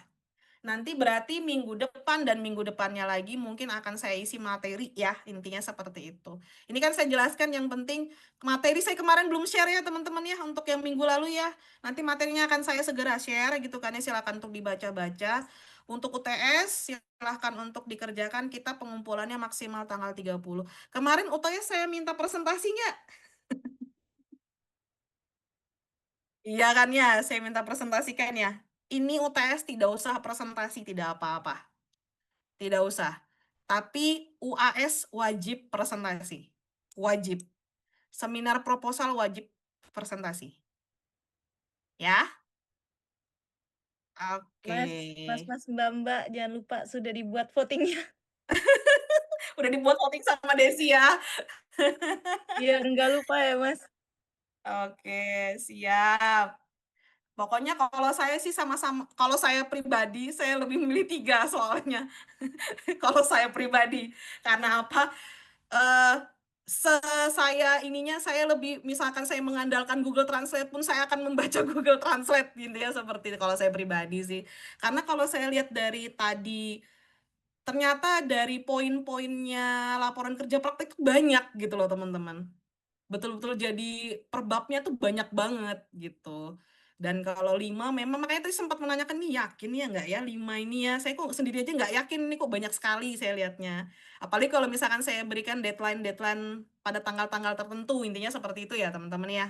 Speaker 1: Nanti berarti minggu depan dan minggu depannya lagi mungkin akan saya isi materi ya, intinya seperti itu. Ini kan saya jelaskan yang penting, materi saya kemarin belum share ya teman-teman ya, untuk yang minggu lalu ya. Nanti materinya akan saya segera share gitu kan ya, silakan untuk dibaca-baca. Untuk UTS silahkan untuk dikerjakan, kita pengumpulannya maksimal tanggal 30. Kemarin UTS saya minta presentasi nggak? Iya kan ya, saya minta presentasikan ya. Ini UTS tidak usah presentasi, tidak apa-apa. Tidak usah. Tapi UAS wajib presentasi. Wajib. Seminar proposal wajib presentasi. Ya? Oke.
Speaker 3: Mas, Mbak, jangan lupa sudah dibuat votingnya.
Speaker 1: Udah dibuat voting sama Desi ya.
Speaker 3: Biar nggak lupa ya, Mas.
Speaker 1: Oke, siap. Pokoknya kalau saya sih sama-sama, kalau saya pribadi, saya lebih milih 3 soalnya. Kalau saya pribadi. Karena apa? eh saya ininya saya lebih, misalkan saya mengandalkan Google Translate pun saya akan membaca Google Translate gitu ya, seperti itu kalau saya pribadi sih. Karena kalau saya lihat dari tadi, ternyata dari poin-poinnya laporan kerja praktek itu banyak gitu loh teman-teman. Betul-betul jadi perbabnya tuh banyak banget gitu. Dan kalau 5 memang, makanya tadi sempat menanyakan nih, yakin ya nggak ya 5 ini ya? Saya kok sendiri aja nggak yakin, ini kok banyak sekali saya lihatnya. Apalagi kalau misalkan saya berikan deadline-deadline pada tanggal-tanggal tertentu, intinya seperti itu ya teman-teman ya.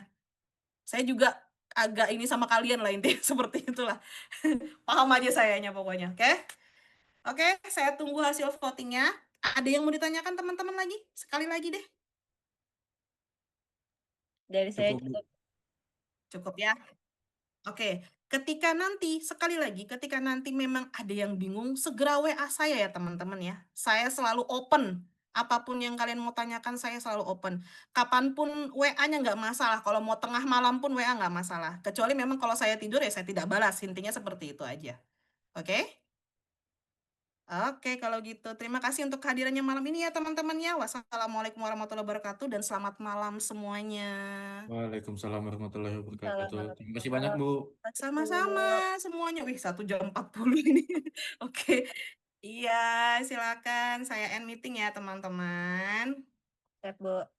Speaker 1: Saya juga agak ini sama kalian lah intinya seperti itulah. Paham aja sayanya pokoknya, oke? Oke, saya tunggu hasil votingnya. Ada yang mau ditanyakan teman-teman lagi? Sekali lagi deh.
Speaker 3: Dari saya
Speaker 2: Cukup Bu.
Speaker 3: cukup.
Speaker 1: Cukup ya? Oke, sekali lagi, ketika nanti memang ada yang bingung, segera WA saya ya teman-teman ya. Saya selalu open. Apapun yang kalian mau tanyakan, saya selalu open. Kapanpun WA-nya nggak masalah. Kalau mau tengah malam pun WA nggak masalah. Kecuali memang kalau saya tidur ya saya tidak balas. Intinya seperti itu aja. Oke? Oke, kalau gitu. Terima kasih untuk kehadirannya malam ini ya teman-teman ya. Wassalamualaikum warahmatullahi wabarakatuh dan selamat malam semuanya.
Speaker 2: Waalaikumsalam warahmatullahi wabarakatuh.
Speaker 3: Salam.
Speaker 2: Terima kasih banyak Bu.
Speaker 1: Sama-sama semuanya. Wih, 1 jam 40 ini. Oke. Iya, silakan. Saya end meeting ya, teman-teman.
Speaker 3: Siap, Bu.